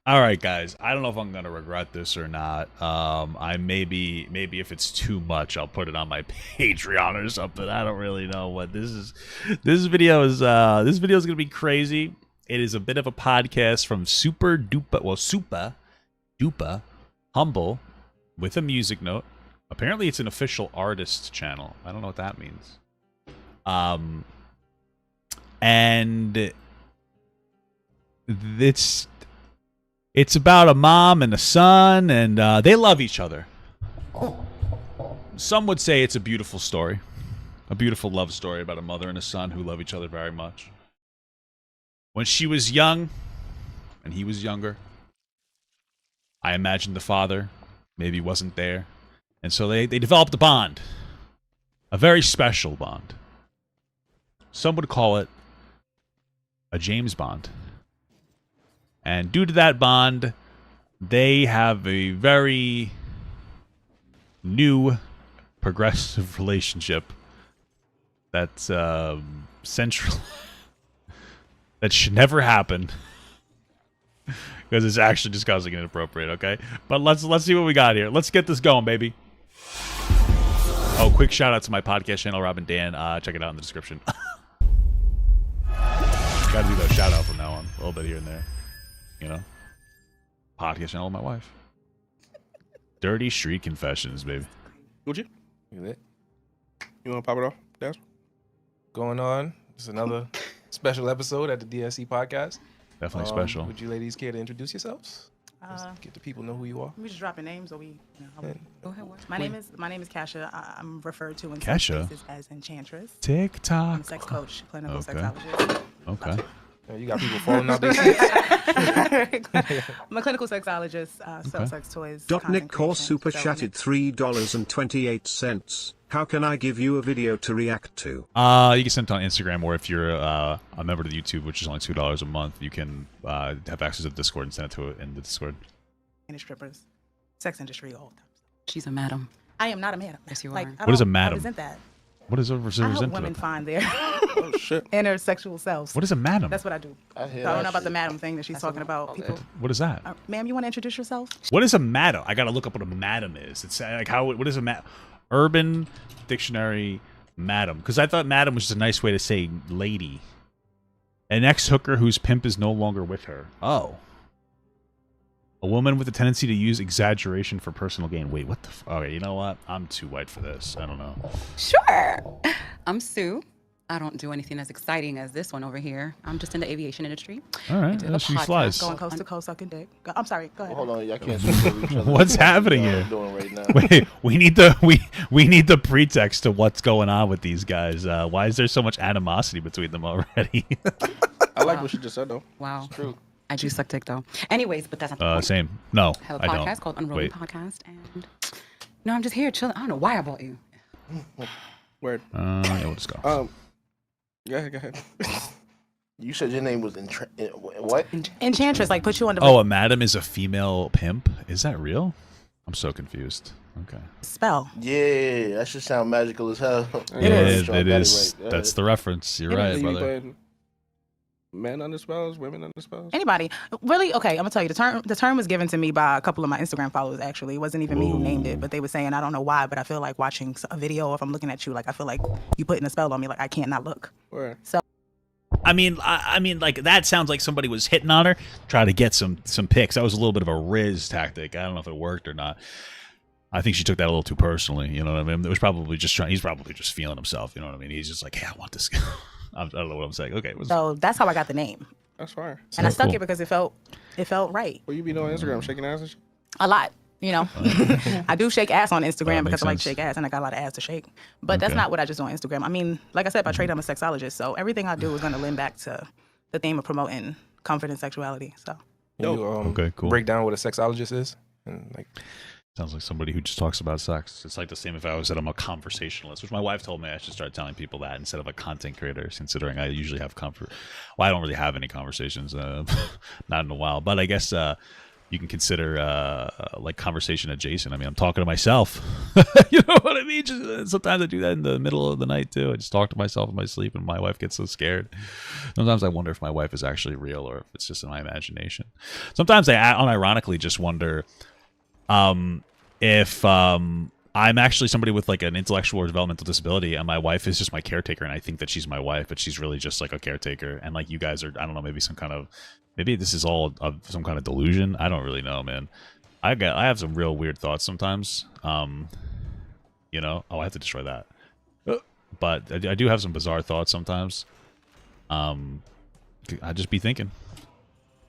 All right, guys. I don't know if I'm gonna regret this or not. I maybe if it's too much, I'll put it on my Patreon or something. I don't really know what this is. This video is gonna be crazy. It is a bit of a podcast from Super Duper Humble with a music note. Apparently, it's an official artist channel. I don't know what that means. And it's about a mom and a son, and they love each other. Some would say it's a beautiful story. A beautiful love story about a mother and a son who love each other very much. When she was young, and he was younger, I imagine the father maybe wasn't there. And so they developed a bond. A very special bond. Some would call it a James Bond. And due to that bond, they have a very new, progressive relationship that's central. That should never happen because it's actually disgusting and inappropriate. Okay, but let's see what we got here. Let's get this going, baby. Oh, quick shout out to my podcast channel, Rob and Dan. Check it out in the description. Got to do that shout out from now on, a little bit here and there. You know, podcast channel with my wife. Dirty Street Confessions, baby. Would you? You lit? You want to pop it off, Daz? Going on. It's another special episode at the DSC podcast. Definitely special. Would you ladies care to introduce yourselves? Just get the people know who you are. We just dropping names, or we? Go ahead. My name is Kasha. I'm referred to in Kasha? some places as Enchantress. TikTok. I'm a sex coach, clinical Okay. sexologist. Okay. You got people falling out their seats. I'm a clinical sexologist. Sell sex toys. Nick content Core creation, super development. chatted $3.28. How can I give you a video to react to? You can send it on Instagram, or if you're a member of the YouTube, which is only $2 a month, you can have access to the Discord and send it to it in the Discord. And strippers, sex industry, all the time. She's a madam. I am not a madam. Yes, you like, are. I What is a don't madam? represent that. What is a I help representative? women find their Oh, shit. inner sexual selves. What is a madam? That's what I do. I hear So I don't that know about the shit. madam thing that she's talking about. People, What is that? ma'am, you want to introduce yourself? What is a madam? I gotta look up what a madam is. It's like how. What is a Urban Dictionary madam? Because I thought madam was just a nice way to say lady. An ex-hooker whose pimp is no longer with her. Oh. A woman with a tendency to use exaggeration for personal gain. Wait, what the? Okay, you know what? I'm too white for this. I don't know. Sure. I'm Sue. I don't do anything as exciting as this one over here. I'm just in the aviation industry. All right, do a she podcast flies. Going coast to coast, sucking dick. I'm sorry. Go ahead. Hold on, y'all can't speak to each other. What's happening What here? I'm doing right now. Wait, we need the pretext to what's going on with these guys. Why is there so much animosity between them already? I like what she just said, though. Wow. It's true. I do suck dick though. Anyways, but that's not the point. Same. No, I have a I podcast don't. called Unrolling Wait. Podcast, and no, I'm just here chilling. I don't know why I bought you. Word. Yeah, we'll just go. Go ahead. You said your name was what? Enchantress, like put you on the Oh, a madam is a female pimp? Is that real? I'm so confused. Okay. spell. Yeah, that should sound magical as hell. It is. It is. That's the reference. You're right, You brother. putting men under spells, women under spells? Anybody. Really? Okay, I'm gonna tell you. The term was given to me by a couple of my Instagram followers, actually. It wasn't even me who named it, but they were saying, I don't know why, but I feel like watching a video, or if I'm looking at you, like I feel like you putting a spell on me, like I can't not look. Word. I mean, like that sounds like somebody was hitting on her, try to get some pics. That was a little bit of a Riz tactic. I don't know if it worked or not. I think she took that a little too personally. You know what I mean? It was probably just he's probably just feeling himself. You know what I mean? He's just like, hey, I want this. I don't know what I'm saying. Okay. So that's how I got the name. That's fire. And I stuck cool. it because it felt right. What you be doing on Instagram, shaking ass and shit? A lot. You know, I do shake ass on Instagram Makes because I like to sense. shake ass and I got a lot of ass to shake. But that's Okay. not what I just do on Instagram. I mean, like I said, by trade, I'm a sexologist. So everything I do is going to lend back to the theme of promoting comfort and sexuality. So Can you, Okay, cool. break down what a sexologist is? And like, Sounds like somebody who just talks about sex. It's like the same if I said I'm a conversationalist, which my wife told me I should start telling people that instead of a content creator, considering I usually have Well, I don't really have any conversations, not in a while. But I guess you can consider like conversation adjacent. I mean, I'm talking to myself. You know what I mean? Just, sometimes I do that in the middle of the night too. I just talk to myself in my sleep, and my wife gets so scared. Sometimes I wonder if my wife is actually real or if it's just in my imagination. Sometimes I unironically just wonder if I'm actually somebody with like an intellectual or developmental disability, and my wife is just my caretaker, and I think that she's my wife, but she's really just like a caretaker, and like you guys are, I don't know, maybe some kind of, maybe this is all some kind of delusion. I don't really know, man. I have some real weird thoughts sometimes. You know, oh, I have to destroy that. But I do have some bizarre thoughts sometimes. I just be thinking.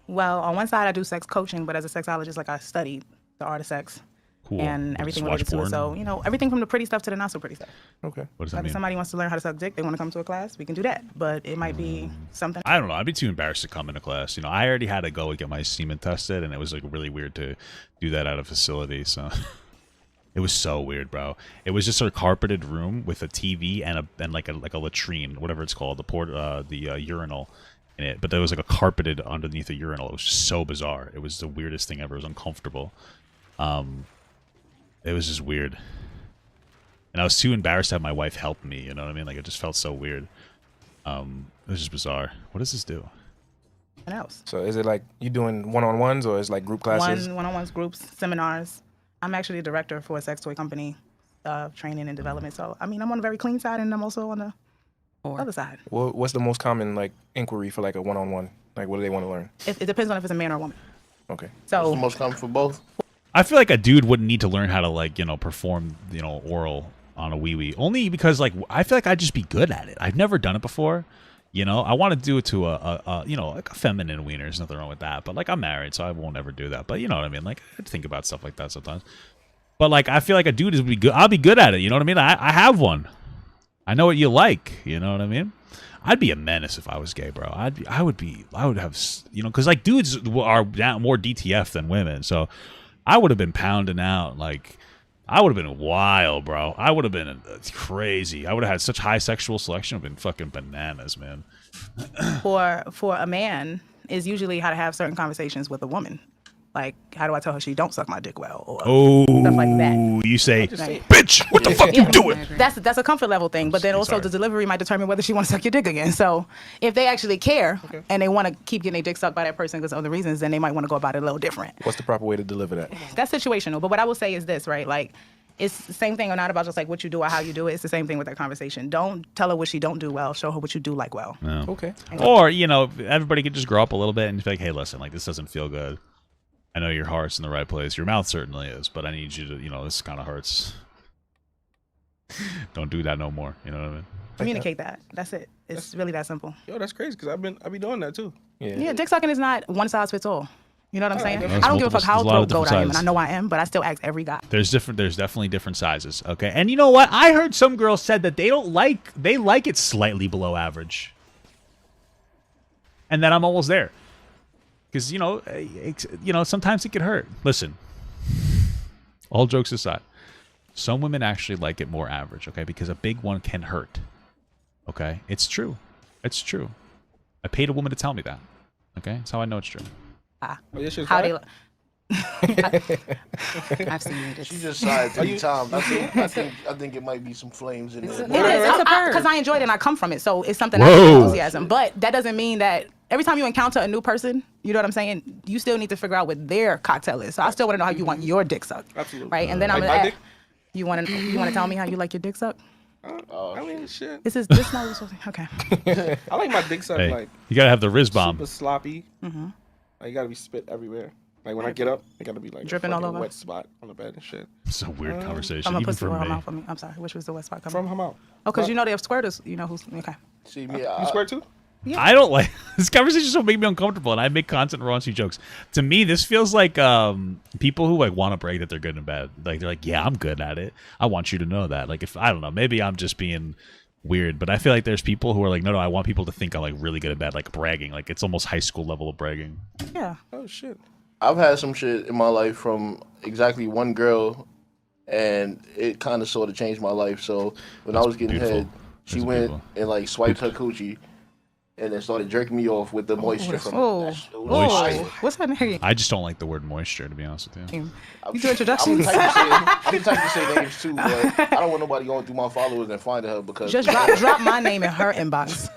Well, on one side, I do sex coaching, but as a sexologist, like I studied the art of sex. Cool. And You everything just watch related to it. porn? So, you know, everything from the pretty stuff to the not so pretty stuff. Okay. What does that Like if mean? somebody wants to learn how to suck dick, they want to come to a class, we can do that. But it might be something. I don't know. I'd be too embarrassed to come into class. You know, I already had to go and get my semen tested, and it was like really weird to do that at a facility. So it was so weird, bro. It was just a carpeted room with a TV and like a latrine, whatever it's called, the urinal in it. But there was like a carpeted underneath the urinal. It was just so bizarre. It was the weirdest thing ever. It was uncomfortable. It was just weird. And I was too embarrassed to have my wife help me, you know what I mean? Like, it just felt so weird. It was just bizarre. What does this do? Something else. So is it like you doing one-on-ones or is it like group classes? One-on-ones, groups, seminars. I'm actually a director for a sex toy company, training and development. So, I mean, I'm on the very clean side, and I'm also on the other side. What's the most common like inquiry for like a one-on-one? Like what do they want to learn? It depends on if it's a man or a woman. Okay. What's the So, most common for both? I feel like a dude wouldn't need to learn how to, like, you know, perform, you know, oral on a wee-wee. Only because, like, I feel like I'd just be good at it. I've never done it before. You know, I want to do it to a you know, like a feminine wiener. There's nothing wrong with that. But, like, I'm married, so I won't ever do that. But you know what I mean? Like, I think about stuff like that sometimes. But, like, I feel like a dude would be good. I'll be good at it. You know what I mean? I have one. I know what you like. You know what I mean? I'd be a menace if I was gay, bro. I would have, you know, because, like, dudes are more DTF than women. So I would have been pounding out, like, I would have been wild, bro. I would have been crazy. I would have had such high sexual selection. I've been fucking bananas, man. for a man, is usually how to have certain conversations with a woman. Like, how do I tell her she don't suck my dick well? Or stuff like that. You say, Right. bitch, what the fuck you Yeah. doing? That's a comfort level thing. But then also Sorry. the delivery might determine whether she wants to suck your dick again. So if they actually care and they want to keep getting their dick sucked by that person because of other reasons, then they might want to go about it a little different. What's the proper way to deliver that? That's situational. But what I will say is this, right? Like, it's the same thing, or not about just like what you do or how you do it. It's the same thing with that conversation. Don't tell her what she don't do well. Show her what you do like well. No. Okay. Or, you know, everybody could just grow up a little bit and be like, hey, listen, like, this doesn't feel good. I know your heart's in the right place. Your mouth certainly is, but I need you to, you know, this kind of hurts. Don't do that no more. You know what I mean? Communicate that. That's it. It's really that simple. Yo, that's crazy because I be doing that too. Yeah, dick sucking is not one size fits all. You know what I'm saying? There's I don't give a fuck how multiple- there's a lot of throat goat I am, different and I know I am, but I still ask every guy. There's definitely different sizes. Okay. And you know what? I heard some girls said that they like it slightly below average. And that I'm almost there. Because, you know, sometimes it could hurt. Listen, all jokes aside, some women actually like it more average, okay? Because a big one can hurt, okay? It's true. It's true. I paid a woman to tell me that, okay? That's how I know it's true. Oh, your shit's How fire? I've seen it. She It's, just sighed 3 times. I think it might be some flames in there. Because I enjoy it and I come from it, so it's something I Whoa. have enthusiasm. But that doesn't mean that every time you encounter a new person, you know what I'm saying, you still need to figure out what their cocktail is. So I still want to know how you want your dick sucked. Absolutely. Right? And then I'm Like gonna my ask, you want to tell me how you like your dick sucked? I mean, shit. This not okay. I like my dick sucked Hey, like you gotta have the Riz bomb. super sloppy. Like, you gotta be spit everywhere. Like when I get up, it gotta be like Dripping a all fucking over? wet spot on the bed and shit. It's a weird conversation, I'm gonna even put for her me. mouth for me. I'm sorry. Which was the west spot coming? From her mouth. Oh, because you know they have squirters. You know who's okay. See me, You squirt too? I don't like this conversation. So make me uncomfortable, and I make constant raunchy jokes. To me, this feels like people who like want to brag that they're good in bed. Like they're like, yeah, I'm good at it. I want you to know that. Like if I don't know, maybe I'm just being weird, but I feel like there's people who are like, no, I want people to think I'm like really good at bed, like bragging. Like it's almost high school level of bragging. Yeah. Oh shit. I've had some shit in my life from exactly one girl, and it kind of sort of changed my life. So when I was getting beautiful. head, she That's went beautiful. and like swiped her coochie, and then started jerking me off with the moisture from Oh, it. That shit was Moisture. fire. what's her name? I just don't like the word moisture, to be honest with you. You do introductions. I'm the type to say names too, but I don't want nobody going through my followers and finding her because Just drop my name in her inbox,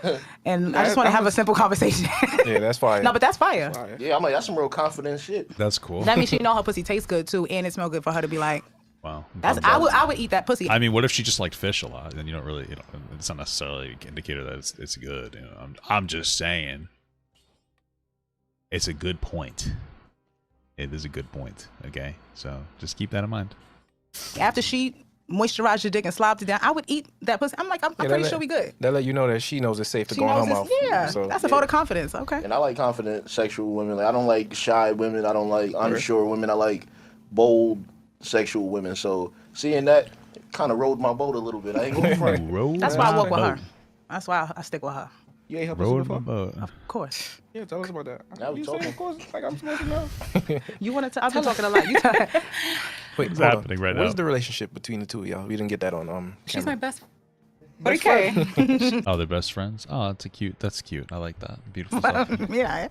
and I just want to have a simple conversation. Yeah, that's fire. No, but that's fire. Fire. yeah, I'm like that's some real confident shit. That's cool. That means she know her pussy tastes good too, and it smells good for her to be like, Wow. that's I would eat that pussy. I mean, what if she just liked fish a lot? Then you don't really, it's not necessarily an indicator that it's good. I'm just saying, it's a good point. It is a good point. Okay, so just keep that in mind. After she moisturized your dick and slobbed it down, I would eat that pussy. I'm like, I'm pretty sure we good. That let you know that she knows it's safe to She go in her knows mouth. it's, yeah, So, that's a vote of confidence. Okay. And I like confident sexual women. Like I don't like shy women. I don't like unsure women. I like bold sexual women. So seeing that kind of rode my boat a little bit. I ain't gonna front. Roll That's why I walk with my her. boat. That's why I stick with her. You ain't helped Roll us my before? boat. Of course. Yeah, tell us about that. Now we You say, talking. of course, like I'm supposed to know. You wanted to? I've been talking a lot. You tell Wait, What's hold on. happening right What is now? the relationship between the two of y'all? We didn't get that on She's camera. my best. Okay. Oh, they're best friends. Oh, that's cute. I like that. Beautiful stuff. yeah.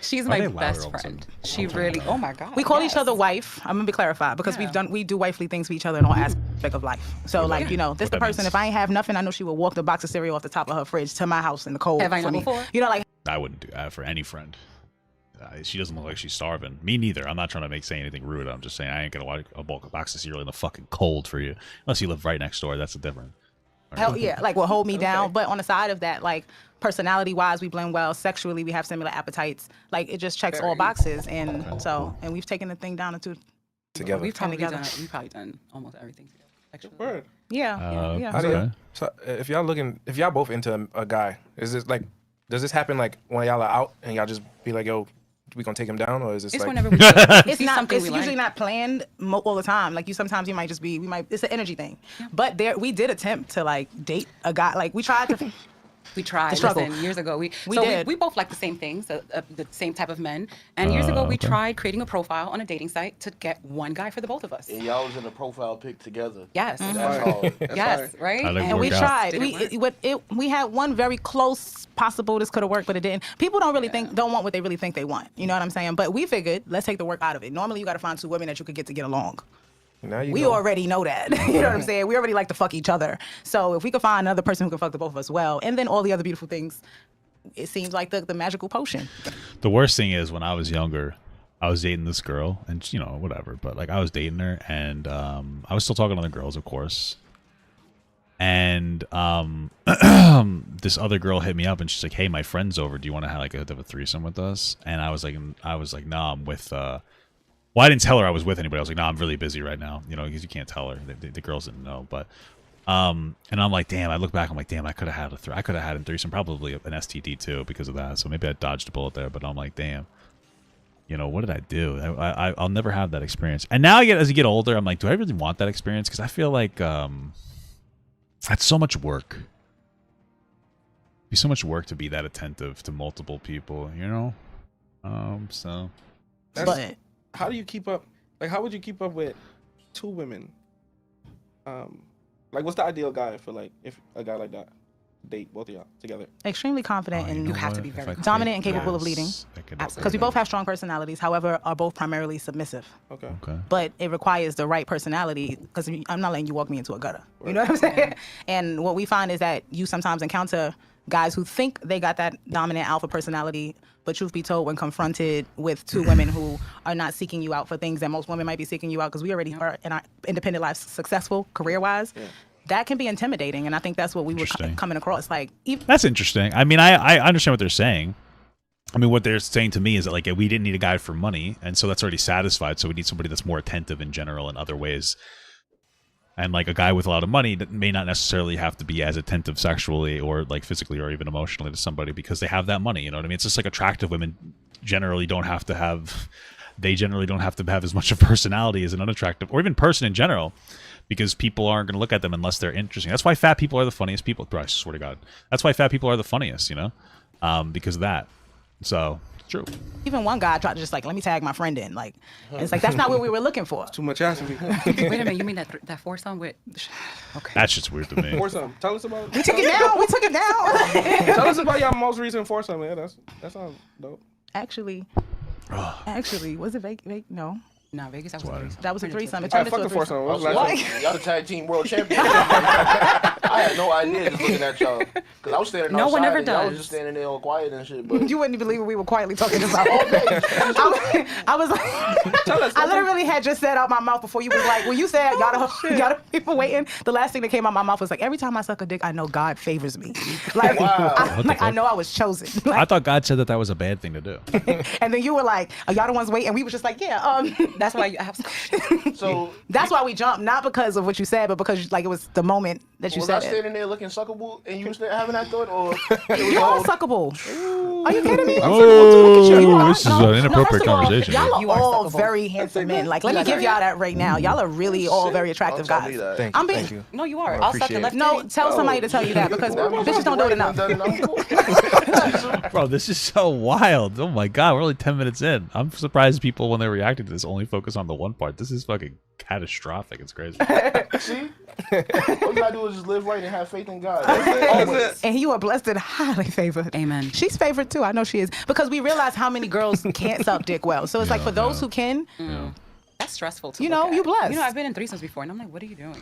She's Why my are they louder best all of a friend. sudden? She really. Oh my god. We call each yes. other wife. I'm gonna be clarified because Yeah. we do wifely things for each other in all aspects of life. So like this what the that person. means. If I ain't have nothing, I know she would walk the box of cereal off the top of her fridge to my house in the cold. Have I for known me. before? You know, like I wouldn't do that for any friend. She doesn't look like she's starving. Me neither. I'm not trying to say anything rude. I'm just saying I ain't gonna watch a box of cereal in the fucking cold for you, unless you live right next door. That's a different. hell yeah, like will hold me down. But on the side of that, like personality wise, we blend well. Sexually, we have similar appetites. Like it just checks all boxes, and and we've taken the thing down into together. We've probably together. done almost everything together. Actually. Word. yeah. Okay. So if y'all both into a guy, is this like, does this happen like when y'all are out and y'all just be like, yo, we gonna take him down, or is this It's like? whenever we It's see not. something It's we usually like. not planned all the time. Like sometimes you might just be. It's an energy thing. But we did attempt to like date a guy. Like we tried to. We tried. The struggle. Listen, years ago, we did. We both like the same things, the same type of men. And years ago, we okay. tried creating a profile on a dating site to get one guy for the both of us. And y'all was in a profile pic together. Yes. That's hard. Yes. Right. I like And we work out. tried. Didn't We had one very close possible. This could have worked, but it didn't. People don't really don't want what they really think they want. You know what I'm saying? But we figured, let's take the work out of it. Normally, you got to find two women that you could get to get along. Now you We know. already know that. You know what I'm saying? We already like to fuck each other. So if we could find another person who can fuck the both of us well, and then all the other beautiful things, it seems like the magical potion. The worst thing is when I was younger, I was dating this girl, and whatever. But like I was dating her, and I was still talking to other girls, of course. And this other girl hit me up, and she's like, "Hey, my friend's over. Do you want to have a threesome with us?" And I was like, "No, I'm with." Well, I didn't tell her I was with anybody. I was like, "No, I'm really busy right now." Because you can't tell her. The girls didn't know, but. And I'm like, damn. I look back. I'm like, damn. I could have had I could have had a threesome, probably an STD too, because of that. So maybe I dodged a bullet there. But I'm like, damn. What did I do? I'll never have that experience. And now as you get older, I'm like, do I really want that experience? Because I feel like that's so much work. It'd be so much work to be that attentive to multiple people. So. But How do you keep up? Like, how would you keep up with two women? Like, what's the ideal guy for if a guy like that date both of y'all together? extremely confident and You have to be very dominant and capable of leading. Because we both have strong personalities, however, are both primarily submissive. Okay. Okay. But it requires the right personality because I'm not letting you walk me into a gutter. You know what I'm saying? And what we find is that you sometimes encounter guys who think they got that dominant alpha personality, but truth be told, when confronted with two women who are not seeking you out for things that most women might be seeking you out, because we already are in our independent lives successful career-wise, that can be intimidating. And I think that's what we were Interesting. coming across. Like, even, That's interesting. I mean, I understand what they're saying. I mean, what they're saying to me is that we didn't need a guy for money, and so that's already satisfied. So we need somebody that's more attentive in general in other ways. And a guy with a lot of money that may not necessarily have to be as attentive sexually or physically or even emotionally to somebody because they have that money. You know what I mean? It's just attractive women generally don't have to have as much of personality as an unattractive or even person in general, because people aren't going to look at them unless they're interesting. That's why fat people are the funniest people. Bro, I swear to God, that's why fat people are the funniest. Because of that. So True. Even one guy tried to just like, let me tag my friend in. Like, and it's like, that's not what we were looking for. Too much asking me. Wait a minute, you mean that foursome with? Okay. That shit's weird to me. Foursome. Tell us about. We took it down. Tell us about your most recent foursome, man. That sounds dope. Actually, was it Vegas? No. No, Vegas. That was a threesome. That was a threesome. It All right, turned fuck into a the threesome. foursome. What was the last one? Y'all the tag team world champions. I had no idea just looking at y'all. Because I was standing No outside one ever and y'all was does. just standing there all quiet and shit. But You wouldn't believe what we were quietly talking about. I was like, I literally had just said out my mouth before you was like, when you said y'all the people waiting, the last thing that came out my mouth was like, every time I suck a dick, I know God favors me. Like, Wow. I know I was chosen. I Like, thought God said that was a bad thing to do. and then you were like, are y'all the ones waiting? We was just like, yeah. That's why I have. so That's why we jumped, not because of what you said, but because like it was the moment that you was I said it. standing there looking suckable and you was there having that thought, or You're all suckable. Are you kidding me? Whoa, this is No, an inappropriate first of all, conversation. Y'all are You are all suckable. very handsome men. Like, let me give y'all that right now. Y'all are really all very attractive Don't tell me guys. that. I'm being. Thank you. No, you are. I I'll suck appreciate the left. it. No, titty. tell somebody to tell you that because That means bitches don't do it I'm enough. done enough. Bro, this is so wild. Oh my god, we're only 10 minutes in. I'm surprised people, when they're reacting to this, only focus on the one part. This is fucking catastrophic. It's crazy. See? All you gotta do is just live right and have faith in God. That's it. And you are blessed and highly favored. Amen. She's favored too. I know she is because we realize how many girls can't suck dick well. So it's like for those who can, That's stressful to You look know, at. you blessed. You know, I've been in threesomes before, and I'm like, what are you doing?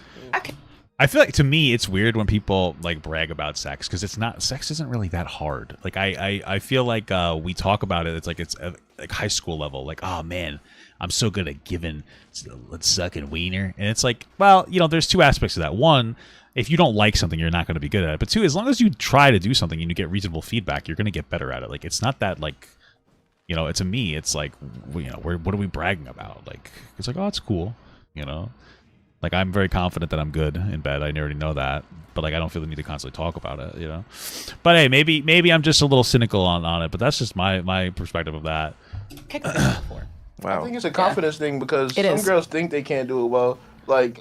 I feel like, to me, it's weird when people like brag about sex, because it's not, sex isn't really that hard. Like I feel like we talk about it. It's like like high school level. Like, oh man, I'm so good at giving, sucking wiener, and it's like, well, you know, there's two aspects to that. One, if you don't like something, you're not going to be good at it. But two, as long as you try to do something and you get reasonable feedback, you're going to get better at it. Like, it's not that like, you know, to me, it's like, you know, what are we bragging about? Like, it's like, oh, it's cool, you know. Like, I'm very confident that I'm good in bed. I already know that. But, like, I don't feel the need to constantly talk about it, you know? But, hey, maybe I'm just a little cynical on it. But that's just my perspective of that. Kicked the bitch before. I think it's a confidence thing because It some is. girls think they can't do it well. Like,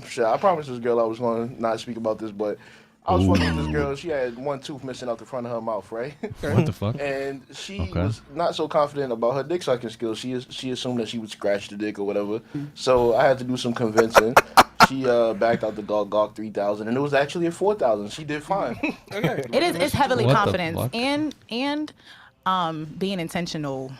shit, I promised this girl I was going to not speak about this, but I was fucking with this girl. She had one tooth missing out the front of her mouth, right? What the fuck? And she Okay. was not so confident about her dick sucking skills. She assumed that she would scratch the dick or whatever. So I had to do some convincing. She backed out the Gawk 3000, and it was actually a 4000. She did fine. it is. It's heavily What the confidence fuck? and being intentional.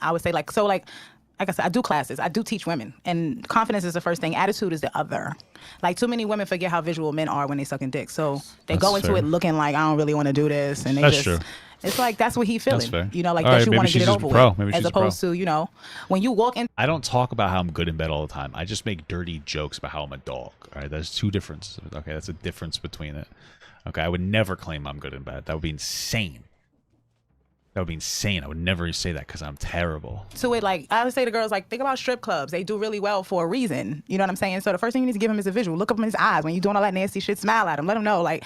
I would say like I said, I do classes. I do teach women, and confidence is the first thing. Attitude is the other. Like too many women forget how visual men are when they sucking dick. So they That's go into fair. it looking like I don't really want to do this, and they That's just. true. It's like that's what he feeling. fair. You know, like All that right, you maybe want to get she's it just a over pro. with, Maybe as she's a pro. opposed to when you walk in. I don't talk about how I'm good in bed all the time. I just make dirty jokes about how I'm a dog. All right, there's two differences. Okay, that's a difference between it. Okay, I would never claim I'm good in bed. That would be insane. That would be insane. I would never say that because I'm terrible. To it, like I would say to girls, like think about strip clubs. They do really well for a reason. You know what I'm saying? So the first thing you need to give him is a visual. Look up in his eyes when you're doing all that nasty shit. Smile at him. Let him know. Like,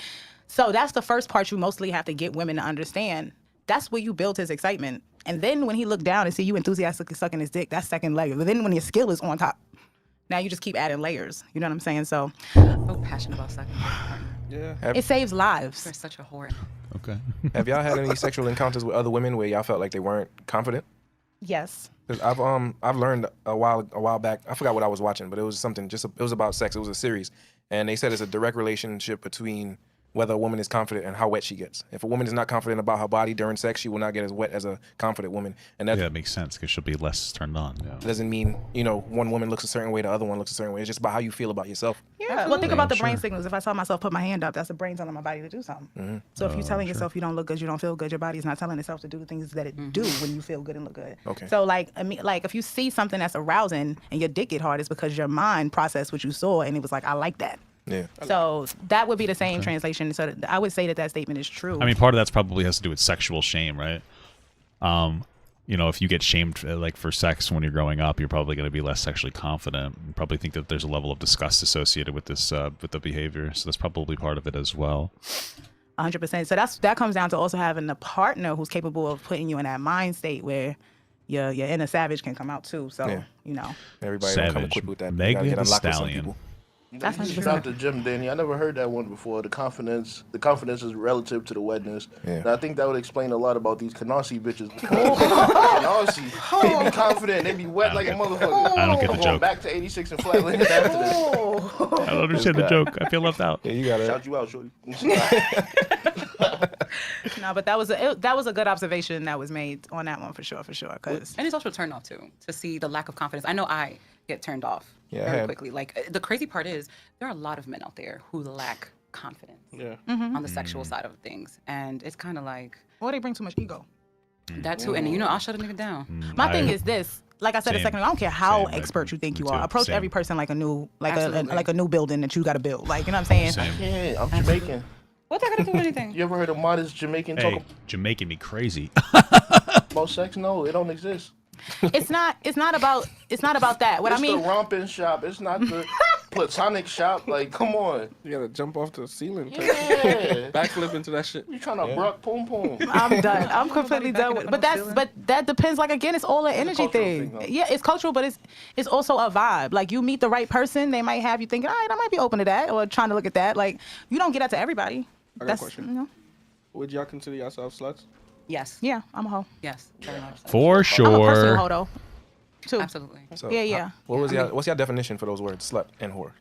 so that's the first part you mostly have to get women to understand. That's where you build his excitement. And then when he look down and see you enthusiastically sucking his dick, that's second layer. But then when your skill is on top, now you just keep adding layers. You know what I'm saying? So So passionate about sucking your partner. Yeah. it saves You're lives. such a whore. Okay. Have y'all had any sexual encounters with other women where y'all felt like they weren't confident? Yes. 'Cause I've learned a while back. I forgot what I was watching, but it was something. It was about sex. It was a series, and they said it's a direct relationship between whether a woman is confident and how wet she gets. If a woman is not confident about her body during sex, she will not get as wet as a confident woman, and that Yeah, that makes sense because she'll be less turned on. Yeah. doesn't mean one woman looks a certain way, the other one looks a certain way. It's just about how you feel about yourself. Yeah. Well, think about the brain Sure. signals. If I tell myself put my hand up, that's the brain telling my body to do something. So if you're telling yourself you don't look good, you don't feel good, your body is not telling itself to do the things that it do when you feel good and look good. Okay. So like if you see something that's arousing and your dick get hard, it's because your mind processed what you saw and it was like, I like that. Yeah. So that would be the same translation. So I would say that statement is true. I mean, part of that's probably has to do with sexual shame, right? You know, if you get shamed like for sex when you're growing up, you're probably going to be less sexually confident. You probably think that there's a level of disgust associated with this with the behavior. So that's probably part of it as well. 100%. So that comes down to also having a partner who's capable of putting you in that mind state where your inner savage can come out too. So Yeah. you know. Everybody don't come Savage. equipped with that. You Meg gotta get the unlocked with some Stallion. people. That's You 100%. shout out the gym, Danny. I never heard that one before. The confidence is relative to the wetness. Yeah. And I think that would explain a lot about these Canarsie bitches. Canarsie, they be confident, they be wet like a motherfucker. I don't get the I'm going joke. back to 86 and Flatland after this. Oh. I don't understand the joke. I feel left out. Yeah, you got it. Shout you out, shorty. No, but that was a good observation that was made on that one for sure. Cause And it's also a turn off too to see the lack of confidence. I know I get turned off Yeah, I very had- quickly. Like the crazy part is there are a lot of men out there who lack confidence Yeah. on the sexual side of things, and it's kind of like or they bring too much ego. that too. And you know, I'll shut a nigga down. My thing is this. Like I said a Same. second ago, I don't care how Same, expert you think me you are. too. Approach Same. every person like a new, Absolutely. like a new building that you got to build. Like, you know what I'm saying? Same. Yeah, I'm Jamaican. What that got to do with anything? You ever heard of modest Jamaican Hey, talk Jamaican me crazy. about sex? No, it don't exist. It's not about that. What It's I mean, the romping shop. It's not the platonic shop. Like, come on. You gotta jump off the ceiling. Yeah. Backflip into that shit. You trying to bruck poom poom. I'm done. I'm completely done with. But that depends. Like again, it's all an energy cultural thing. thing, though. Yeah, it's cultural, but it's also a vibe. Like you meet the right person, they might have you thinking, all right, I might be open to that, or trying to look at that. Like you don't get that to everybody. I got a That's question. you know. Would y'all consider yourself sluts? Yes. Yeah, I'm a hoe. Yes. Very much so. For I'm a personal hoe sure. though. Too. Absolutely. So, Yeah. what's your definition for those words, slut and whore?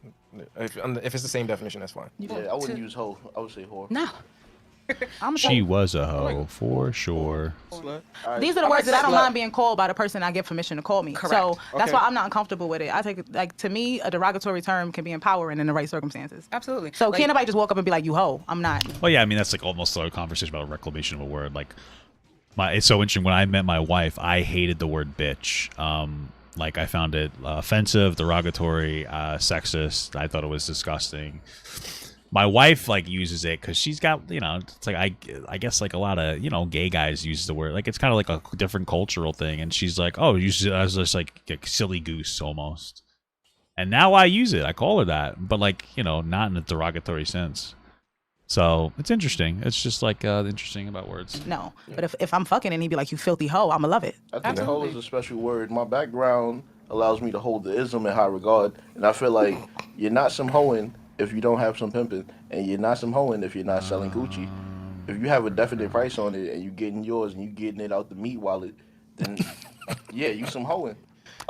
If it's the same definition, that's fine. Yeah, I wouldn't use hoe. I would say whore. No. I'm a She was a hoe, for sure. Slut? These are the words that I don't mind being called by the person I give permission to call me. Correct. So that's Okay. why I'm not uncomfortable with it. I take it like to me, a derogatory term can be empowering in the right circumstances. Absolutely. So Like, can't nobody just walk up and be like, "You hoe"? I'm not. Well, yeah, I mean that's like almost a conversation about a reclamation of a word. Like, it's so interesting. When I met my wife, I hated the word bitch. Like I found it offensive, derogatory, sexist. I thought it was disgusting. My wife like uses it because she's got, you know, it's like I guess like a lot of, you know, gay guys use the word. Like it's kind of like a different cultural thing, and she's like, oh, use it as just like a silly goose almost. And now I use it. I call her that, but like, you know, not in a derogatory sense. So it's interesting. It's just like interesting about words. No. But if I'm fucking and he'd be like, "You filthy hoe," I'ma love it. I think hoe Absolutely. is a special word. My background allows me to hold the ism in high regard, and I feel like you're not some hoeing if you don't have some pimping, and you're not some hoeing if you're not selling Gucci. If you have a definite price on it and you getting yours and you getting it out the meat wallet, then yeah, you some hoeing.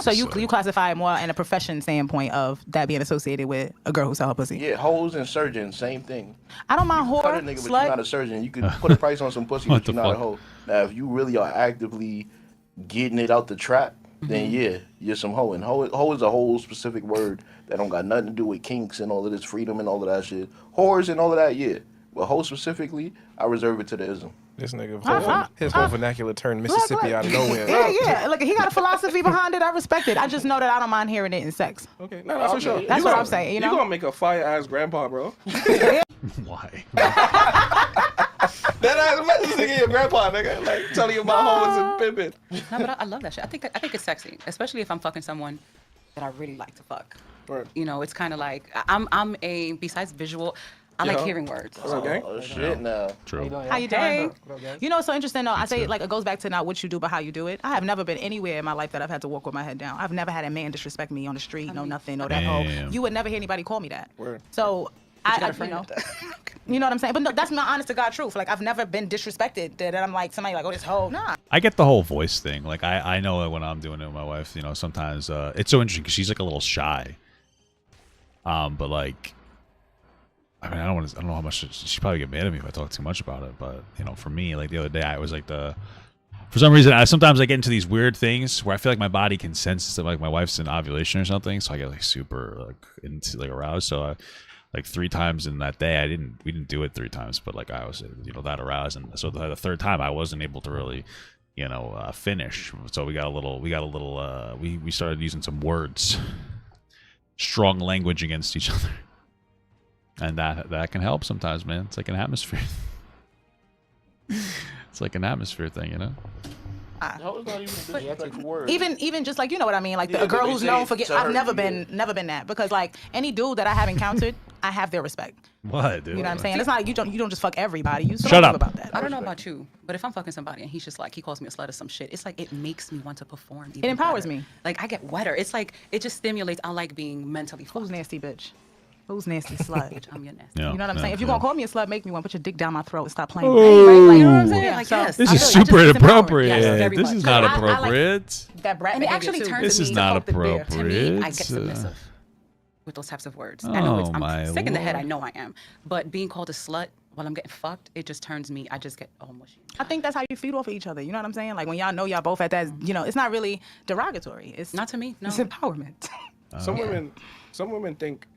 So you classify it more in a profession standpoint of that being associated with a girl who sell her pussy. Yeah, hoes and surgeons, same thing. I don't mind Cut whore, a nigga, but you're not a slut. surgeon. You could put a price on some pussy, What but you're the not a fuck? hoe. Now, if you really are actively getting it out the trap, then yeah, you're some hoe. And hoe is a whole specific word that don't got nothing to do with kinks and all of this freedom and all of that shit. Whores and all of that, yeah. But hoe specifically, I reserve it to the ism. This nigga, Uh-huh. his whole vernacular turned Mississippi look. out of nowhere. Yeah. Look, he got a philosophy behind it. I respect it. I just know that I don't mind hearing it in sex. Okay, no, for sure. That's what I'm saying, you know? You gonna make a fire ass grandpa, bro. Why? That ass messaging in your grandpa, nigga. Like telling you about hoes and pimping. No, but I love that shit. I think it's sexy, especially if I'm fucking someone that I really like to fuck. Right. You know, it's kind of like I'm a besides visual, I like Yeah. hearing words. What's up, gang? Oh shit, now. True. How you doing? You know, it's so interesting though. I say too. like it goes back to not what you do, but how you do it. I have never been anywhere in my life that I've had to walk with my head down. I've never had a man disrespect me on the street, no nothing, no that. Oh, Damn. you would never hear anybody call me that. Word. So you know, you know what I'm saying. But no, that's my honest to God truth. Like I've never been disrespected. That I'm like somebody like, oh, this hoe. Nah. I get the whole voice thing. Like I know that when I'm doing it with my wife, you know, sometimes it's so interesting because she's like a little shy. But like, I mean, I don't know how much she'd probably get mad at me if I talk too much about it. But you know, for me, like the other day, I was like for some reason, sometimes I get into these weird things where I feel like my body can sense that like my wife's in ovulation or something, so I get like super like into like aroused. So like 3 times in that day, we didn't do it 3 times, but like I was, you know, that aroused, and so the third time I wasn't able to really, you know, finish. So we started using some words, strong language against each other, and that can help sometimes, man. It's like an atmosphere. It's like an atmosphere thing, you know. Hoe is not even a disrespectful word. Even just like, you know what I mean, like Yeah, a girl but they who's say known for to her, I've never yeah. been that, because like any dude that I have encountered, I have their respect. What, dude? You know what I'm saying? It's not like you don't just fuck everybody. You Shut selective up. about that. I don't know about you, but if I'm fucking somebody and he's just like, he calls me a slut or some shit, it's like it makes me want to perform. Even It empowers better. me. Like I get wetter. It's like it just stimulates. I like being mentally fucked. Who's nasty bitch? Who's nasty slut? I'm your nasty. Yeah, You know what I'm yeah, saying? If you're yeah. gonna call me a slut, make me one. Put your dick down my throat and stop playing. Oh. Like, you know what I'm saying? Yeah, Like, so- yes. This I is feel like super it's empowering. inappropriate. Yes, very This much. is not I like- appropriate. That brat And it behavior, actually too. turns This me is to not fuck the bear. appropriate. To me, I get submissive with those types of words. I know Oh, my I'm sick in the head. I Lord. know I am. But being called a slut while I'm getting fucked, it just turns me. I just get all mushy. I think that's how you feed off of each other. You know what I'm saying? Like when y'all know y'all both at that, you know, it's not really derogatory. It's Not to me. No. It's empowerment. Some women think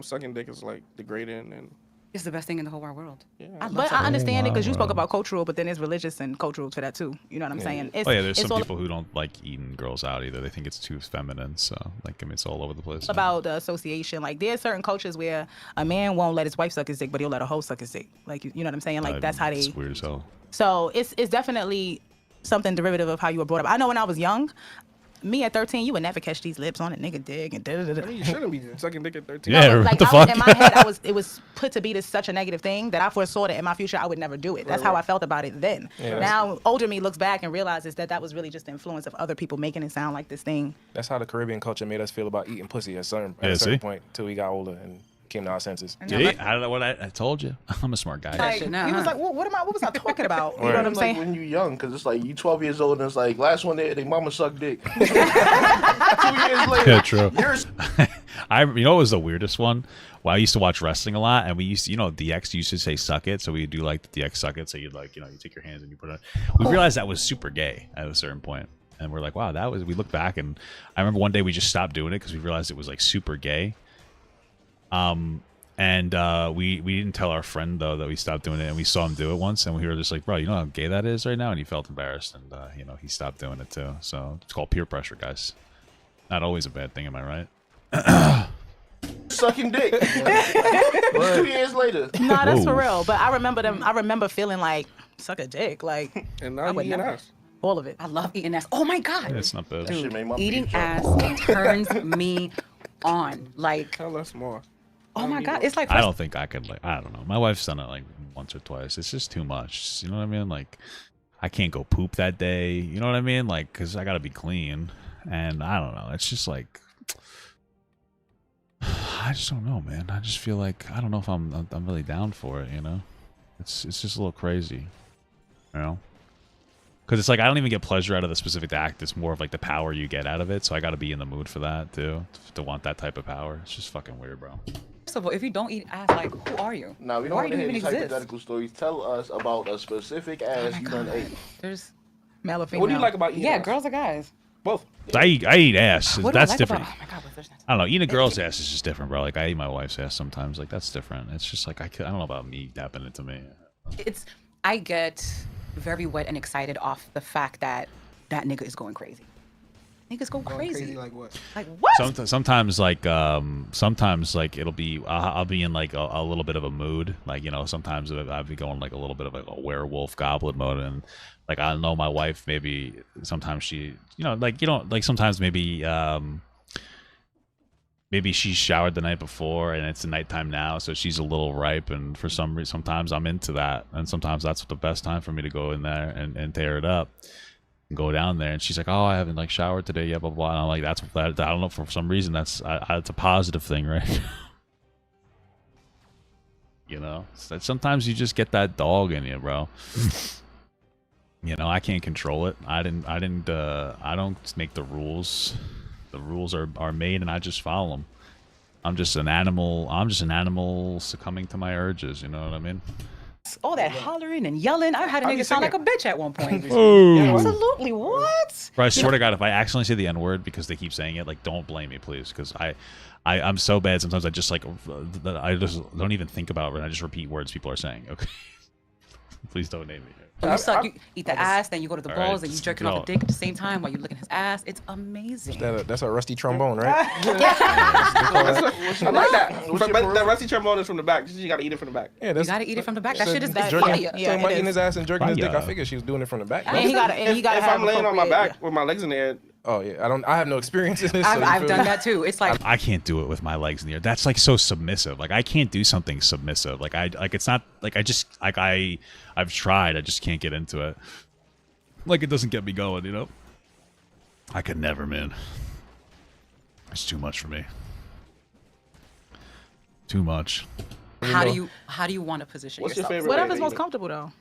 sucking dick is like degrading and It's the best thing in the whole wide world. yeah. I love But I sucking. understand it because you spoke wow. about cultural, but then there's religious and cultural to that too. You know what I'm saying? It's, Oh yeah, there's it's some all people who don't like eating girls out either. They think it's too feminine. So like, I mean, it's all over the place. about the association. Like there's certain cultures where a man won't let his wife suck his dick, but he'll let a hoe suck his dick. Like you know what I'm saying? Like that's how they. It's weird as hell. So it's definitely something derivative of how you were brought up. I know when I was young, me at 13, you would never catch these lips on a nigga dick and da da da. I mean, you shouldn't be sucking dick at 13. Yeah, Like what the I was, fuck? in my head, it was put to be this such a negative thing that I foresaw that in my future I would never do it. That's how I felt about it then. Yeah. Now older me looks back and realizes that was really just the influence of other people making it sound like this thing. That's how the Caribbean culture made us feel about eating pussy at a certain Yeah, see? point till we got older and came to our senses. See, I don't know what I told you. I'm a smart guy. Like, shit now, he was huh? like, what was I talking about? You know Right. what I'm Like saying? when you young, because it's like you 12 years old and it's like last one they mama sucked dick. 2 years later, Yeah, true. Yours. You know what was the weirdest one? Well, I used to watch wrestling a lot, and we used to, DX used to say "suck it," so we do like the DX "suck it." So you'd like, you take your hands and you put it. We realized that was super gay at a certain point, and we're like, wow, that was. We look back, and I remember one day we just stopped doing it because we realized it was like super gay. And we didn't tell our friend though that we stopped doing it, and we saw him do it once, and we were just like, bro, you know how gay that is right now, and he felt embarrassed, and he stopped doing it too. So it's called peer pressure, guys. Not always a bad thing, am I right? Sucking dick. 2 years later. No, that's for Whoa. real. But I remember them. I remember feeling like suck a dick, like And I now would you eating never. ass. All of it. I love eating ass. Oh my god. It's not bad. That shit made my Eating beef ass up. turns me on. Like, Tell us more. oh my god, it's like I don't think I could, like, I don't know. My wife's done it like once or twice. It's just too much. You know what I mean? Like, I can't go poop that day. You know what I mean? Like, because I got to be clean. And I don't know. It's just like, I just don't know, man. I just feel like, I don't know if I'm really down for it, It's just a little crazy, Because it's like, I don't even get pleasure out of the specific act. It's more of like the power you get out of it. So I got to be in the mood for that, too, to want that type of power. It's just fucking weird, bro. First of all, if you don't eat ass, like, who are you? Now we don't Why want do to you hear even these exist? hypothetical stories. Tell us about a specific ass you done ate. There's Male or female. What do you like about eating yeah, ass? girls or guys. Both. I eat ass. What do I That's like different. About, oh my god, what's this? I don't know. Eating a girl's ass is just different, bro. Like, I eat my wife's ass sometimes. Like, that's different. It's just like, I don't know about me dapping it to me. I get very wet and excited off the fact that that nigga is going crazy. Niggas go crazy. like what? Like what? Sometimes like it'll be I'll be in like a little bit of a mood, like sometimes I'll be going like a little bit of like a werewolf goblin mode, and like I know my wife maybe sometimes she sometimes maybe she showered the night before and it's nighttime now, so she's a little ripe, and for some reason sometimes I'm into that, and sometimes that's the best time for me to go in there and tear it up. Go down there, and she's like, "Oh, I haven't like showered today yet, blah blah." And I'm like, "That I don't know, for some reason that's a positive thing, right?" So sometimes you just get that dog in you, bro. I can't control it. I don't make the rules. The rules are made, and I just follow them. I'm just an animal succumbing to my urges. You know what I mean? All that hollering and yelling. I had a How you nigga sound like a singing? bitch at one point. Oh. Absolutely. What? Bro, I swear to God, if I accidentally say the N-word because they keep saying it, like, don't blame me, please, because I'm so bad sometimes I just like I just don't even think about it, and I just repeat words people are saying. Okay, please don't name me. You suck. You eat the ass, then you go to the All right, balls, and you just jerking off go. the dick at the same time while you're licking his ass. It's amazing. That's a rusty trombone, right? I like that. What's But, your but the rusty trombone is from the back. You gotta eat it from the back. Yeah, You that's gotta eat it from the back. That so shit is jerking- fire. Yeah, talking about it eating is. his ass and jerking his dick. I Fire. figured she was doing it from the back. And he got to If have I'm laying on my appropriate- back with my legs in the air, Oh yeah, I have no experience in this. so you I've feel done me? that too. It's like I can't do it with my legs in the air. That's like so submissive. Like I can't do something submissive. Like it's not like I've tried. I just can't get into it. Like it doesn't get me going. I could never, man. It's too much for me. Too much. How do you want to position What's your yourself? favorite Whatever's way most to eat comfortable though.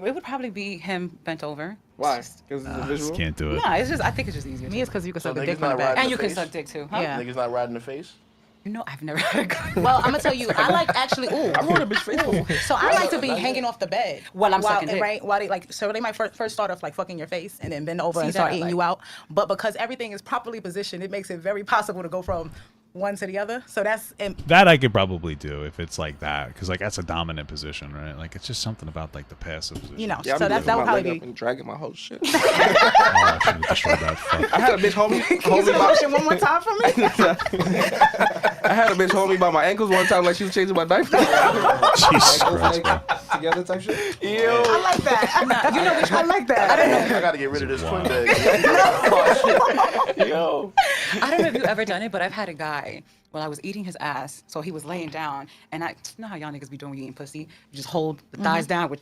It would probably be him bent over. it? Why? Because it's a Just visual. can't do it. Nah, it's just I think it's just easier. Me, it's because you can So suck a niggas dick from not the back. riding And you can face? suck dick too, huh? Yeah. Niggas not riding the face. You know, I've never had a guy. Well, I'm gonna tell you, I like actually. Ooh, I want a bitch face. so I like to be hanging off the bed While I'm sucking dick. right? While they like, so they might first start off like fucking your face and then bend over See, and that start I eating like. you out. But because everything is properly positioned, it makes it very possible to go from one to the other. So that's That I could probably do if it's like that, because like that's a dominant position, right? Like it's just something about like the passive position. you know. Yeah, so I'm that would my leg probably up be. and dragging my whole shit. Oh, I should have destroyed that. Fuck. I had a bitch hold me. Can you Hold me say by, motion one more time for me? I had a bitch hold me by my ankles one time, like she was changing my diaper. Jesus Christ, bro. Together type shit. Ew. I like that. You know which I like that. I gotta get rid of this Wow. twin bag. Yo. I don't know if you've ever done it, but I've had a guy. Well, I was eating his ass, so he was laying down, and I you know how y'all niggas be doing when you eating pussy. You just hold the thighs down with,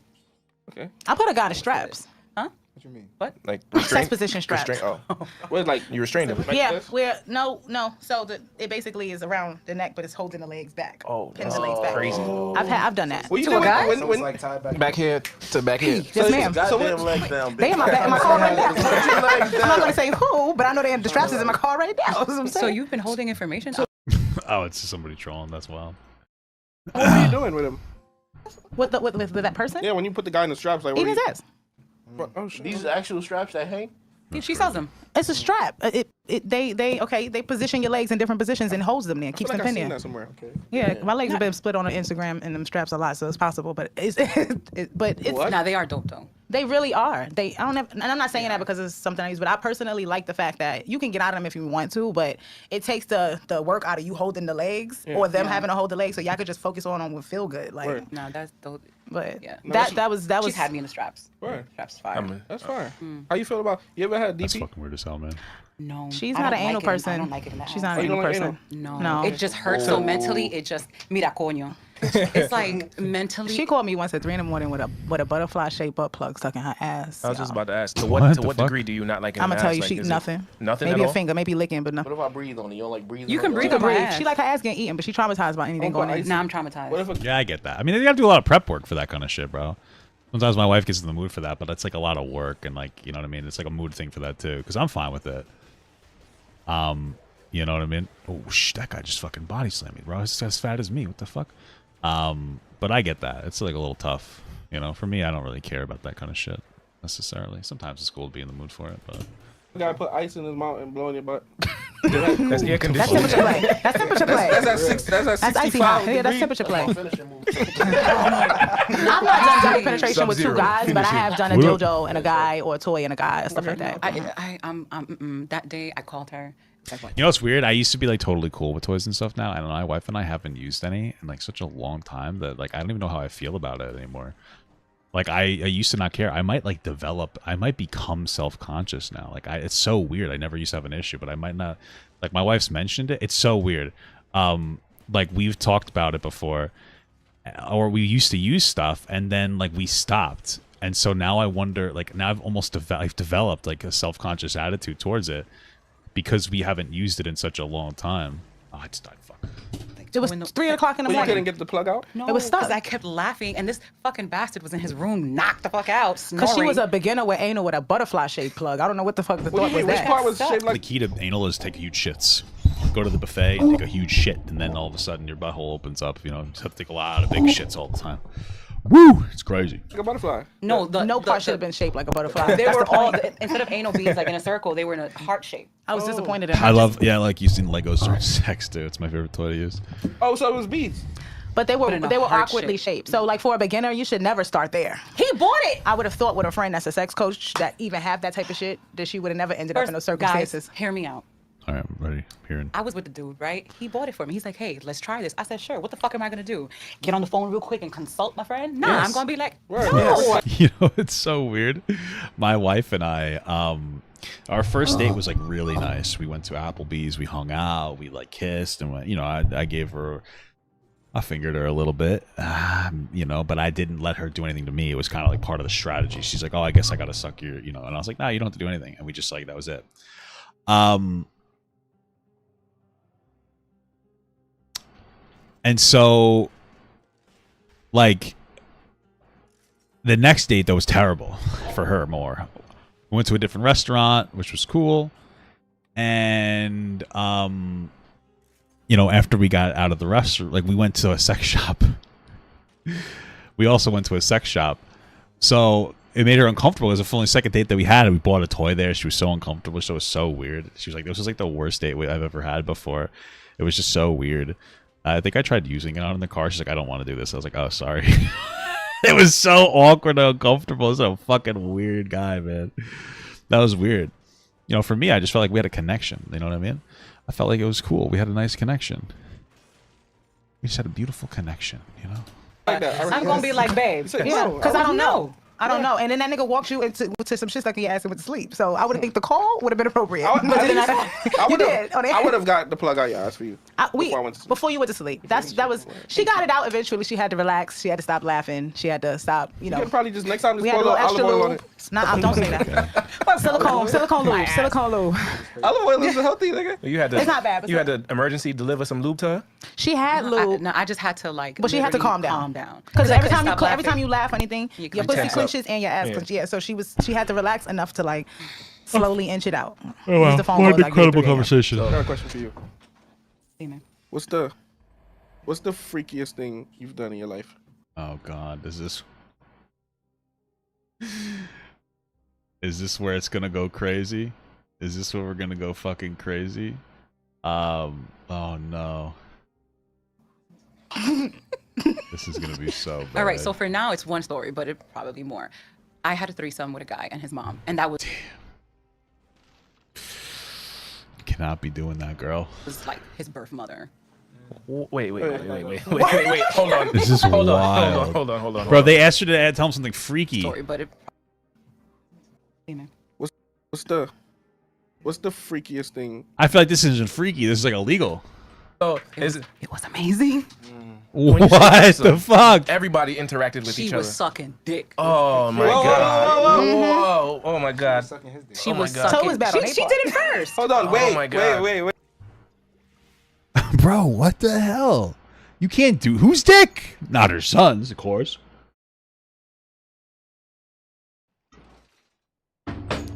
Okay. I put a guy to straps. huh? What you mean? What? Like Sex position straps. Oh, What, like, you restrained him. like Yeah, this? we're no. So it basically is around the neck, but it's holding the legs back. Oh, Pinning the legs back. crazy. I've done that. What you To a doing guy? when, So when, it's like tied back. Back here to back here. Yes, ma'am. Goddamn legs down, bitch. They in my back, in my car right now. legs I'm not gonna say who, but I know they have the straps is in my car right now. That's what I'm So saying. you've been holding information? Oh, it's just somebody trolling. That's wild. what are you doing with him? with that person? Yeah, when you put the guy in the straps, like, what Eating are his you, ass. what- oh, shit. These are actual straps that hang. She sells them. It's a strap. They position your legs in different positions and holds them there, I keeps feel like them I've pinned seen there. that somewhere. Okay. Yeah, my legs have been split on Instagram and them straps a lot, so it's possible. But it's What? Nah, they are dope though. they really are. I don't have, and I'm not saying that because it's something I use, but I personally like the fact that you can get out of them if you want to, but it takes the work out of you holding the legs or them having to hold the legs, so y'all could just focus on them and feel good. Like, Word. No, that's dope. but Yeah. that was She's had me in the straps. Word. Straps fire. That's fine. How you feel about, you ever had That's DP? fucking weird as hell, man. No, she's I not don't an anal like it in- person. I don't like it in the She's ass. not Oh, an you anal don't like person. No, No. it just hurts so mentally. It just mira coño. It's like mentally. She called me once at 3 a.m. with a butterfly shaped butt plug stuck in her ass. I was just y'all. about to ask. To What what the fuck? degree do you not like? I'm gonna tell you, she nothing. Nothing Maybe at a all? finger, maybe licking, but What nothing. if I breathe on it? You don't like breathing? You on can it? breathe She on my breathe. ass. She like her ass getting eaten, but she traumatized by anything Oh, going but in. Nah, I'm traumatized. What if a, Yeah, I get that. I mean, you have to do a lot of prep work for that kind of shit, bro. Sometimes my wife gets in the mood for that, but it's like a lot of work and like, you know what I mean? It's like a mood thing for that too, because I'm fine with it. You know what I mean? Oh, that guy just fucking body slammed me, bro. He's as fat as me. What the fuck? But I get that. It's like a little tough. You know, for me, I don't really care about that kind of shit necessarily. Sometimes it's cool to be in the mood for it, but you gotta put ice in his mouth and blow in your butt? That's air That's conditioning. temperature play. That's temperature play. That's at six. That's at That's icy 65 hot. Yeah, that's degrees. temperature play. Finishing move. I've not done double penetration with two Sub-zero. guys, but I Finish it. have done a What up? dildo and a guy or a toy and a guy, stuff like that. That day I called her. Like, what? you know what's weird? I used to be like totally cool with toys and stuff now, and my wife and I haven't used any in like such a long time that like I don't even know how I feel about it anymore. Like I used to not care. I might like develop. I might become self-conscious now. Like it's so weird. I never used to have an issue, but I might not. Like my wife's mentioned it. It's so weird. Like we've talked about it before, or we used to use stuff and then like we stopped, and so now I wonder. Like now I've developed like a self-conscious attitude towards it because we haven't used it in such a long time. Oh, I just died. Fuck. It was 3 o'clock in the But you couldn't morning. get the plug out? No, It was stuck. because I kept laughing, and this fucking bastard was in his room, knocked the fuck out, Because she was snoring. a beginner with anal with a butterfly shaped plug. I don't know what the fuck the thought was Which that. part was shaped The like? key to anal is take huge shits. Go to the buffet and take a huge shit, and then all of a sudden your butthole opens up. You know, you just have to take a lot of big shits all the time. Woo! It's crazy. Like a butterfly. No, No part should have been shaped like a butterfly. They That's were the all point. instead of anal beads like in a circle, they were in a heart shape. I was disappointed in her. I love, yeah, I like using Legos during sex too. It's my favorite toy to use. Oh, so it was beads. But they were But in a heart awkwardly shaped. So like for a beginner, you should never start there. He bought it. I would have thought with a friend that's a sex coach that even have that type of shit, that she would have never ended up in those circumstances. Guys, hear me out. All right, I'm ready. Hearing. I was with the dude, right? He bought it for me. He's like, hey, let's try this. I said, sure. What the fuck am I gonna do? Get on the phone real quick and consult my friend? Nah, Yes. I'm gonna be like, Word. no. You know, it's so weird. My wife and I, our first date was like really nice. We went to Applebee's, we hung out, we like kissed, and went, you know, I gave her, I fingered her a little bit, you know, but I didn't let her do anything to me. It was kind of like part of the strategy. She's like, oh, I guess I gotta suck your, you know, and I was like, no, you don't have to do anything, and we just like that was it. And so, like, the next date that was terrible for her more. We went to a different restaurant, which was cool. And, you know, after we got out of the restaurant, like, we went to a sex shop. We also went to a sex shop. So it made her uncomfortable. It was the only second date that we had, and we bought a toy there. She was so uncomfortable. So it was so weird. She was like, this was like the worst date I've ever had before. It was just so weird. I think I tried using it on in the car. She's like, I don't want to do this. I was like, oh, sorry. It was so awkward and uncomfortable. So fucking weird guy, man. That was weird. You know, for me, I just felt like we had a connection. You know what I mean? I felt like it was cool. We had a nice connection. We just had a beautiful connection, you know? Like that. I'm gonna be like, babe. Yeah, because I don't know. I don't know. And then that nigga walks you into some shit like he asked him to sleep. So I would think the call would have been appropriate. I You did. would have got the plug out your ass for you. Before I went to sleep. Before you went to sleep. That was. She got it out eventually. She had to relax. She had to stop laughing. She had to stop. You know. You could probably just next time just We pour had a a little little olive extra oil on lube. it. Nah, don't say that. Silicone lube. Olive oil is healthy, nigga. You had to. It's not bad, but You had to emergency deliver some lube to her. She had lube. No, I just had to like. But she had to literally calm down. Calm down. Because I every couldn't time stop every time laughing. you laugh or anything, You your clench pussy up. clenches and your ass clenches. Yeah, so she had to relax enough to like slowly inch it out. Oh, wow. Use the phone What calls, an like, maybe incredible 3 a.m. conversation. I got a question for you. Amen. What's the freakiest thing you've done in your life? Oh, God. Is this where it's gonna go crazy? Is this where we're gonna go fucking crazy? Oh no. This is gonna be so bad. All right, so for now it's one story, but it probably more. I had a threesome with a guy and his mom, and that was Cannot be doing that, girl. like his birth mother. Wait. Hold on. This is Hold wild. on. Bro, they asked you to tell them something freaky. Story, but it. Amen. What's the freakiest thing? I feel like this isn't freaky. This is like illegal. So is it? It was amazing. When you say What threesome, the fuck? Everybody interacted with She each was other. sucking dick. Oh my god! Whoa! Oh my god! Sucking his dick. She oh my was God. sucking. So it was bad on She their did it first. Hold on, Oh my God. wait. Bro, what the hell? You can't do whose dick? Not her son's, of course.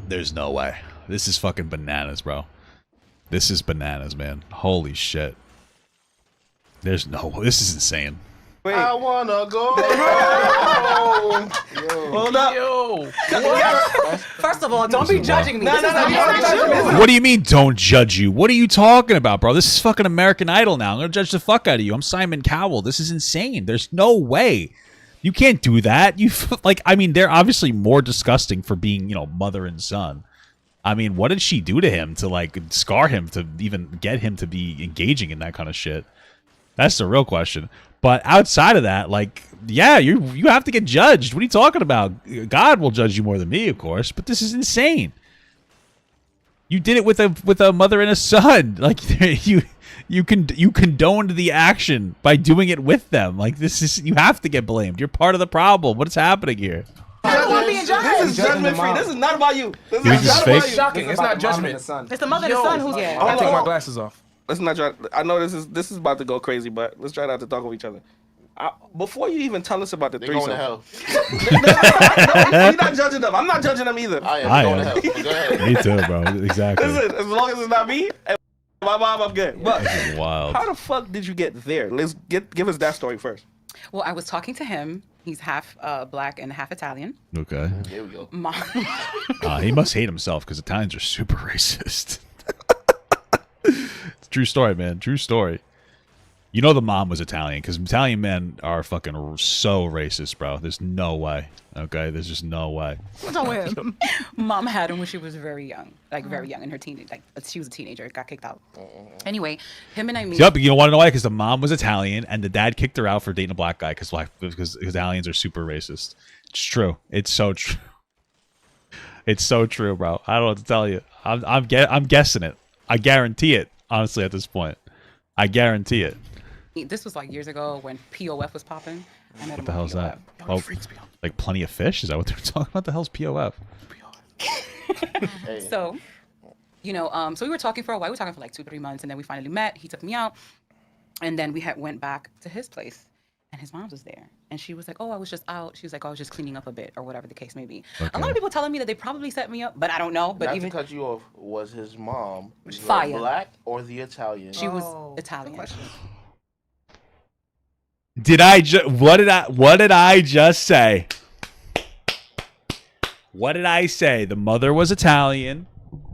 There's no way. This is fucking bananas, bro. This is bananas, man. Holy shit. There's no. This is insane. Wait. I wanna go. Hold up. Yo! First of all, don't be judging me. No, This no, is no, not you're your not judging show. me. What do you mean, don't judge you? What are you talking about, bro? This is fucking American Idol now. I'm gonna judge the fuck out of you. I'm Simon Cowell. This is insane. There's no way. You can't do that. Like, I mean, they're obviously more disgusting for being, you know, mother and son. I mean, what did she do to him to, like, scar him to even get him to be engaging in that kind of shit? That's the real question. But outside of that, like, yeah, you have to get judged. What are you talking about? God will judge you more than me, of course. But this is insane. You did it with a mother and a son. Like, you condoned the action by doing it with them. Like, this is, you have to get blamed. You're part of the problem. What is happening here? This is judgment free. This is not about you. This You is just not fake- about you. Shocking. It's not The mom and the judgment. son. It's the mother and the son who's. Yeah. I'm gonna take Hold my on. glasses off. Let's not try. I know this is about to go crazy, but let's try not to talk over each other. Before you even tell us about the They're going threesome, to hell. no, you're not judging them. I'm not judging them either. I am I going am. to hell. Go ahead. Me too, bro. Exactly. Listen, as long as it's not me and my mom, I'm good. But This is wild. how the fuck did you get there? Let's give us that story first. Well, I was talking to him. He's half black and half Italian. Okay. Here we go. Mom. He must hate himself because Italians are super racist. It's a true story, man. True story. You know the mom was Italian because Italian men are fucking so racist, bro. There's no way. Okay, there's just no way. What's wrong with him? Mom had him when she was very young, like very young in her teenage, like she was a teenager, got kicked out. Anyway, him and I meet. Yep, you want to know why? Because the mom was Italian and the dad kicked her out for dating a black guy because Italians are super racist. It's true. It's so true. It's so true, bro. I don't know what to tell you. I'm guessing it. I guarantee it. Honestly, at this point, I guarantee it. This was like years ago when POF was popping. I met him What the on hell is that? POF. Oh, like Plenty of Fish? Is that what they're talking about? The hell's POF? Hey. So, you know, so we were talking for a while. We were talking for like 2-3 months, and then we finally met. He took me out. And then we went back to his place, and his mom was there, and she was like, "Oh, I was just out." She was like, "Oh, I was just cleaning up a bit, or whatever the case may be." A lot Okay. of people telling me that they probably set me up, but I don't know. But Not even to cut you off, was his mom the Fire. black or the Italian? she was Italian. Did I just what did I just say? What did I say? The mother was Italian,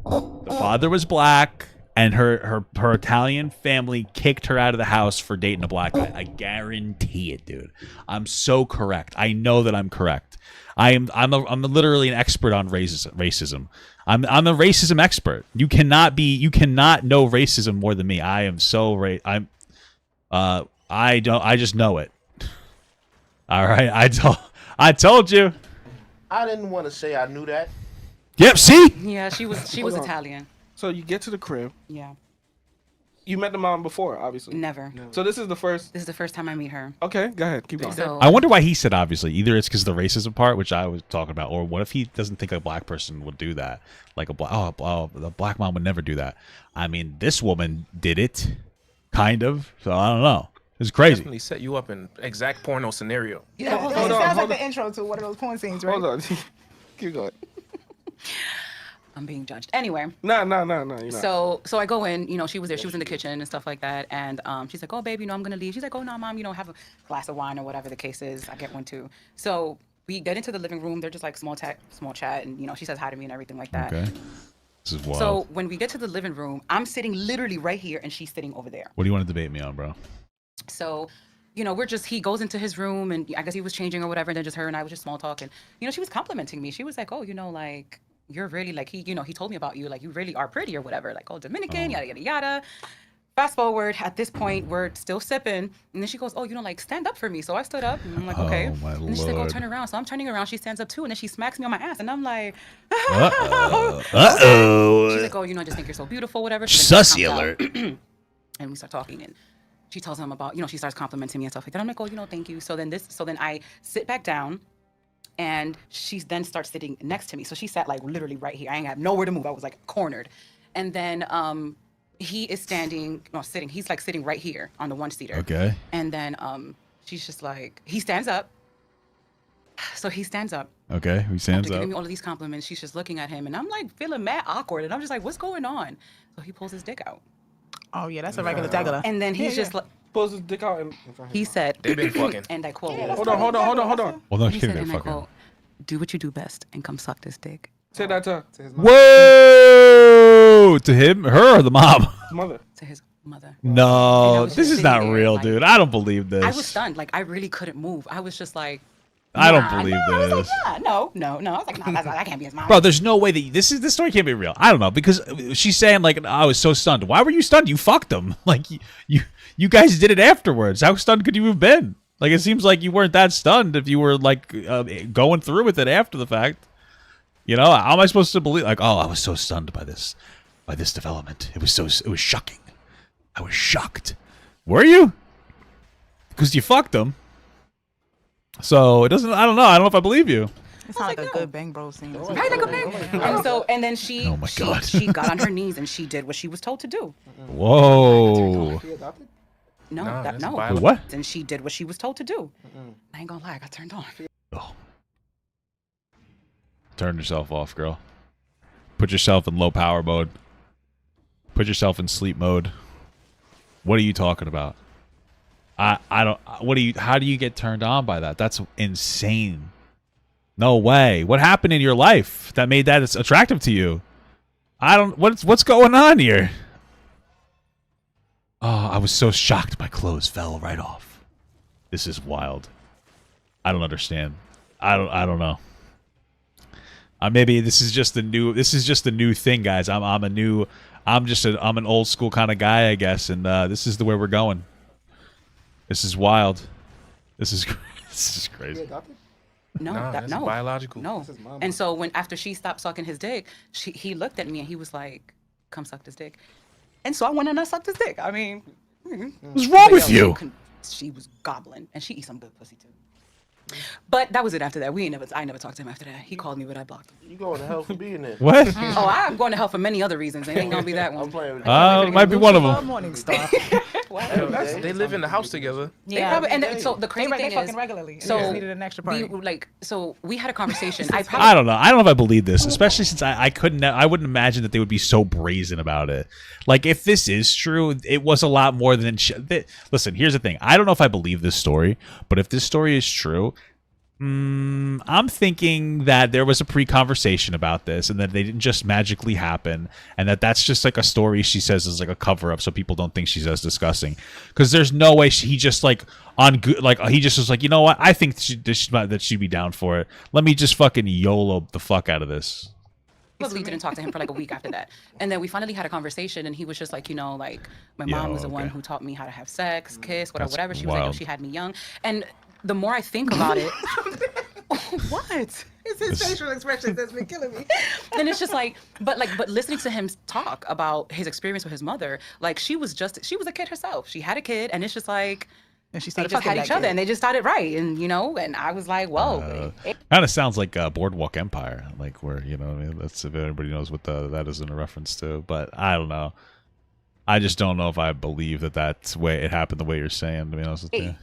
the father was black, and her Italian family kicked her out of the house for dating a black guy. I guarantee it, dude. I'm so correct. I know that I'm correct. I'm literally an expert on racism. I'm a racism expert. You cannot know racism more than me. I am so I just know it. All right, I told you. I didn't want to say I knew that. Yep, see? Yeah, she was Hold on. Italian. So you get to the crib. Yeah, You met the mom before, obviously. never. So this is the first. This is the first time I meet her. Okay, go ahead. Keep going. So I wonder why he said obviously. Either it's because of the racism part, which I was talking about, or what if he doesn't think a black person would do that? Like the black mom would never do that. I mean, this woman did it, kind of. So I don't know. It's crazy. Definitely set you up in exact porno scenario. Yeah, Hold it on, sounds hold like the intro to one of those porn scenes, right? Hold on. Keep going. I'm being judged. Anyway, No. You're not. so I go in. You know, she was there. She was in the kitchen and stuff like that. And she's like, "Oh, baby, I'm gonna leave." She's like, "Oh, no, mom, have a glass of wine or whatever the case is. I get one too." So we get into the living room. They're just like small chat, and she says hi to me and everything like that. Okay. This is wild. So when we get to the living room, I'm sitting literally right here, and she's sitting over there. What do you want to debate me on, bro? So, he goes into his room, and I guess he was changing or whatever, and then just her and I was just small talking. She was complimenting me. She was like, "Oh, like, you're really, like," he told me about you, like, you really are pretty or whatever, like, oh, Dominican, yada, yada, yada. Fast forward, at this point, we're still sipping, and then she goes, "Oh, like, stand up for me." So I stood up, and I'm like, "Okay." Oh, my and then she's like, "Oh, Lord. turn around." So I'm turning around, she stands up too, and then she smacks me on my ass, and I'm like, Uh-oh. she's like, "Oh, I just think you're so beautiful, whatever." So then she Sussy comes out, alert. and we start talking, and she tells him about, she starts complimenting me and stuff like that. I'm like, "Oh, thank you." So then I sit back down, and she then starts sitting next to me. So she sat like literally right here. I ain't have nowhere to move. I was like cornered. And then he is sitting. He's like sitting right here on the one seater. Okay. And then she's just like, he stands up. So he stands up. Okay. He stands After up. giving me all of these compliments, she's just looking at him, and I'm like feeling mad awkward, and I'm just like, what's going on? So he pulls his dick out, Oh yeah, that's a regular tegular. and then he's just like, Pulls his dick out and. he said, They've been fucking. and I quote, Hold on. Well, no he kidding. said, They're and I fucking. quote, "Do what you do best and come suck this dick." Say that to her. To his mom. Whoa! To him, her, or the mom? To his mother. And I No, was this just is not sitting there, real, like- dude. I don't believe this. I was stunned. Like, I really couldn't move. I was just like, I don't nah, believe no. I was this. like, nah, no. I was like, nah, that can't be his mom. Bro, there's no way that this story can't be real. I don't know, because she's saying like, I was so stunned. Why were you stunned? You fucked him. Like you guys did it afterwards. How stunned could you have been? Like, it seems like you weren't that stunned if you were like going through with it after the fact. How am I supposed to believe? Like, oh, I was so stunned by this development. It was shocking. I was shocked. Were you? Because you fucked him. So it doesn't. I don't know. I don't know if I believe you. It sounds like a good Bang Bros scene. Right, like a bang. And then she, Oh my God. she got on her knees and she did what she was told to do. Whoa. He adopted? No, Nah, that's no. violent. What? And she did what she was told to do. I ain't gonna lie, I got turned on. Oh. Turn yourself off, girl. Put yourself in low power mode. Put yourself in sleep mode. What are you talking about? I don't. How do you get turned on by that? That's insane. No way. What happened in your life that made that attractive to you? I don't. What's going on here? Oh, I was so shocked. My clothes fell right off. This is wild. I don't understand. I don't know. Maybe this is just the new thing, guys. I'm an old school kind of guy, I guess, and this is the way we're going. This is wild. This is He crazy. adopted? No, Nah, that's biological. No. That's his mama. And so after she stopped sucking his dick, he looked at me and he was like, "Come suck this dick." And so I went and I sucked his dick. I mean, What's wrong with yo, you? she was gobbling, and she eats some good pussy too. But that was it. After that, I never talked to him after that. He called me, but I blocked him. You going to hell for being there. What? Oh, I'm going to hell for many other reasons. It ain't gonna be that I'm one. playing with Might be one of them. Morning Star. What? They live in the house together. They probably, and so the They, crazy they thing fucking is, regularly. so So needed an extra party. we had a conversation. I I don't know. I don't know if I believe this, especially since I wouldn't imagine that they would be so brazen about it. Like, if this is true, it was a lot more than. Listen, here's the thing. I don't know if I believe this story, but if this story is true, I'm thinking that there was a pre-conversation about this, and that they didn't just magically happen, and that's just like a story she says is like a cover-up, so people don't think she's as disgusting. Because there's no way he just like he just was like, you know what? I think that she'd be down for it. Let me just fucking YOLO the fuck out of this. probably didn't talk to him for like a week after that. And then we finally had a conversation, and he was just like, you know, like my mom was the one who taught me how to have sex, kiss, whatever, That's whatever. She was like, wild. oh, she had me young. And the more I think about it, what? It's his facial expressions that's been killing me. And it's just like, but listening to him talk about his experience with his mother, like she was a kid herself. She had a kid, and it's just like, And she they started just fucking had each that other, kid. and they just started right, and you know, and I was like, whoa. Kind of sounds like Boardwalk Empire, like where, you know what I mean? That's if anybody knows what that is in a reference to. But I don't know. I just don't know if I believe that that's way it happened the way you're saying, to be honest with you.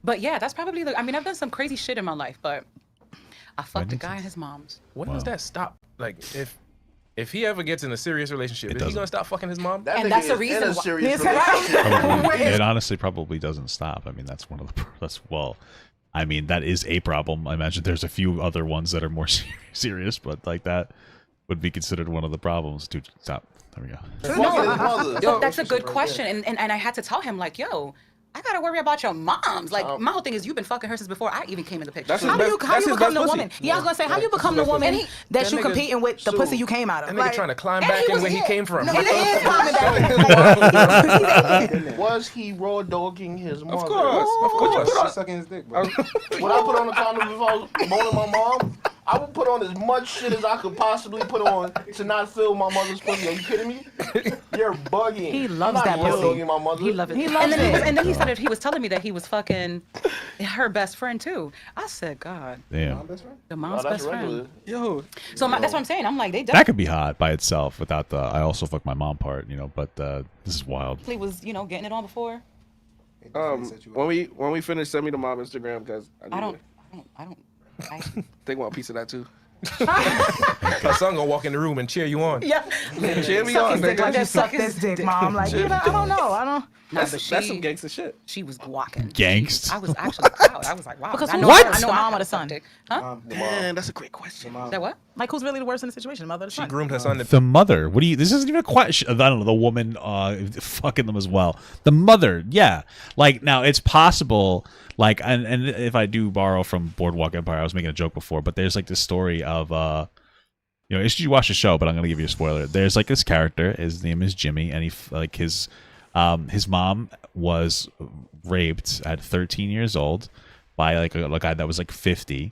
But yeah, that's probably I mean, I've done some crazy shit in my life, but I fucked a guy and his mom's. When does that stop? Like, if he ever gets in a serious relationship, is he gonna stop fucking his mom? That And nigga that's the is reason in a why- serious Yes, relationship. It honestly probably doesn't stop. I mean, that's one of the I mean, that is a problem. I imagine there's a few other ones that are more serious, but like that would be considered one of the problems. Dude, stop. There we go. Fucking his mother. But that's a good question, and I had to tell him like, yo, I gotta worry about your moms. Like my whole thing is you've been fucking her since before I even came in the picture. That's his How do you best- that's his become best the pussy. woman? Yeah, I was gonna say, how you become the woman that that you nigga- competing with the pussy you came out of? That nigga trying to climb back in where he came from. No, he is climbing back. Was he raw dogging his mother? Of course. She's sucking his dick, bro. Would I put on a condom if I was boning my mom? I would put on as much shit as I could possibly put on to not feel my mother's pussy. Are you kidding me? You're bugging. He loves I'm that not raw pussy. dogging my mother. He loved it. He loves it. And then he was telling me that he was fucking her best friend too. I said, God, Damn. Best friend? the Oh, mom's that's best regular. friend. Yo, So that's what I'm saying. I'm like, they That definitely could be hot by itself without the I also fuck my mom part, you know, but this is wild. was, you know, getting it on before. when we finish, send me the mom Instagram because I don't. They want a piece of that too. Her son gonna walk in the room and cheer you on. Yeah. Cheer me Suck on, his dick. Like, nigga. just suck this dick, mom. Like, you know, I don't know. I don't. That's some gangster shit. She was guacking. Gangst? I was actually proud. I was like, wow. Because I who's know worse, I know the I mom had or the a suck son? dick. Huh? Man, that's a great question. That what? Like, who's really the worst in the situation, mother or She son? groomed her son to The mother. What do you? This isn't even a question. I don't know. The woman fucking them as well. The mother. Yeah. Like now, it's possible. Like, and if I do borrow from Boardwalk Empire, I was making a joke before, but there's like this story of you know, you should watch the show, but I'm gonna give you a spoiler. There's like this character. His name is Jimmy, and his mom was raped at 13 years old by like a guy that was like 50.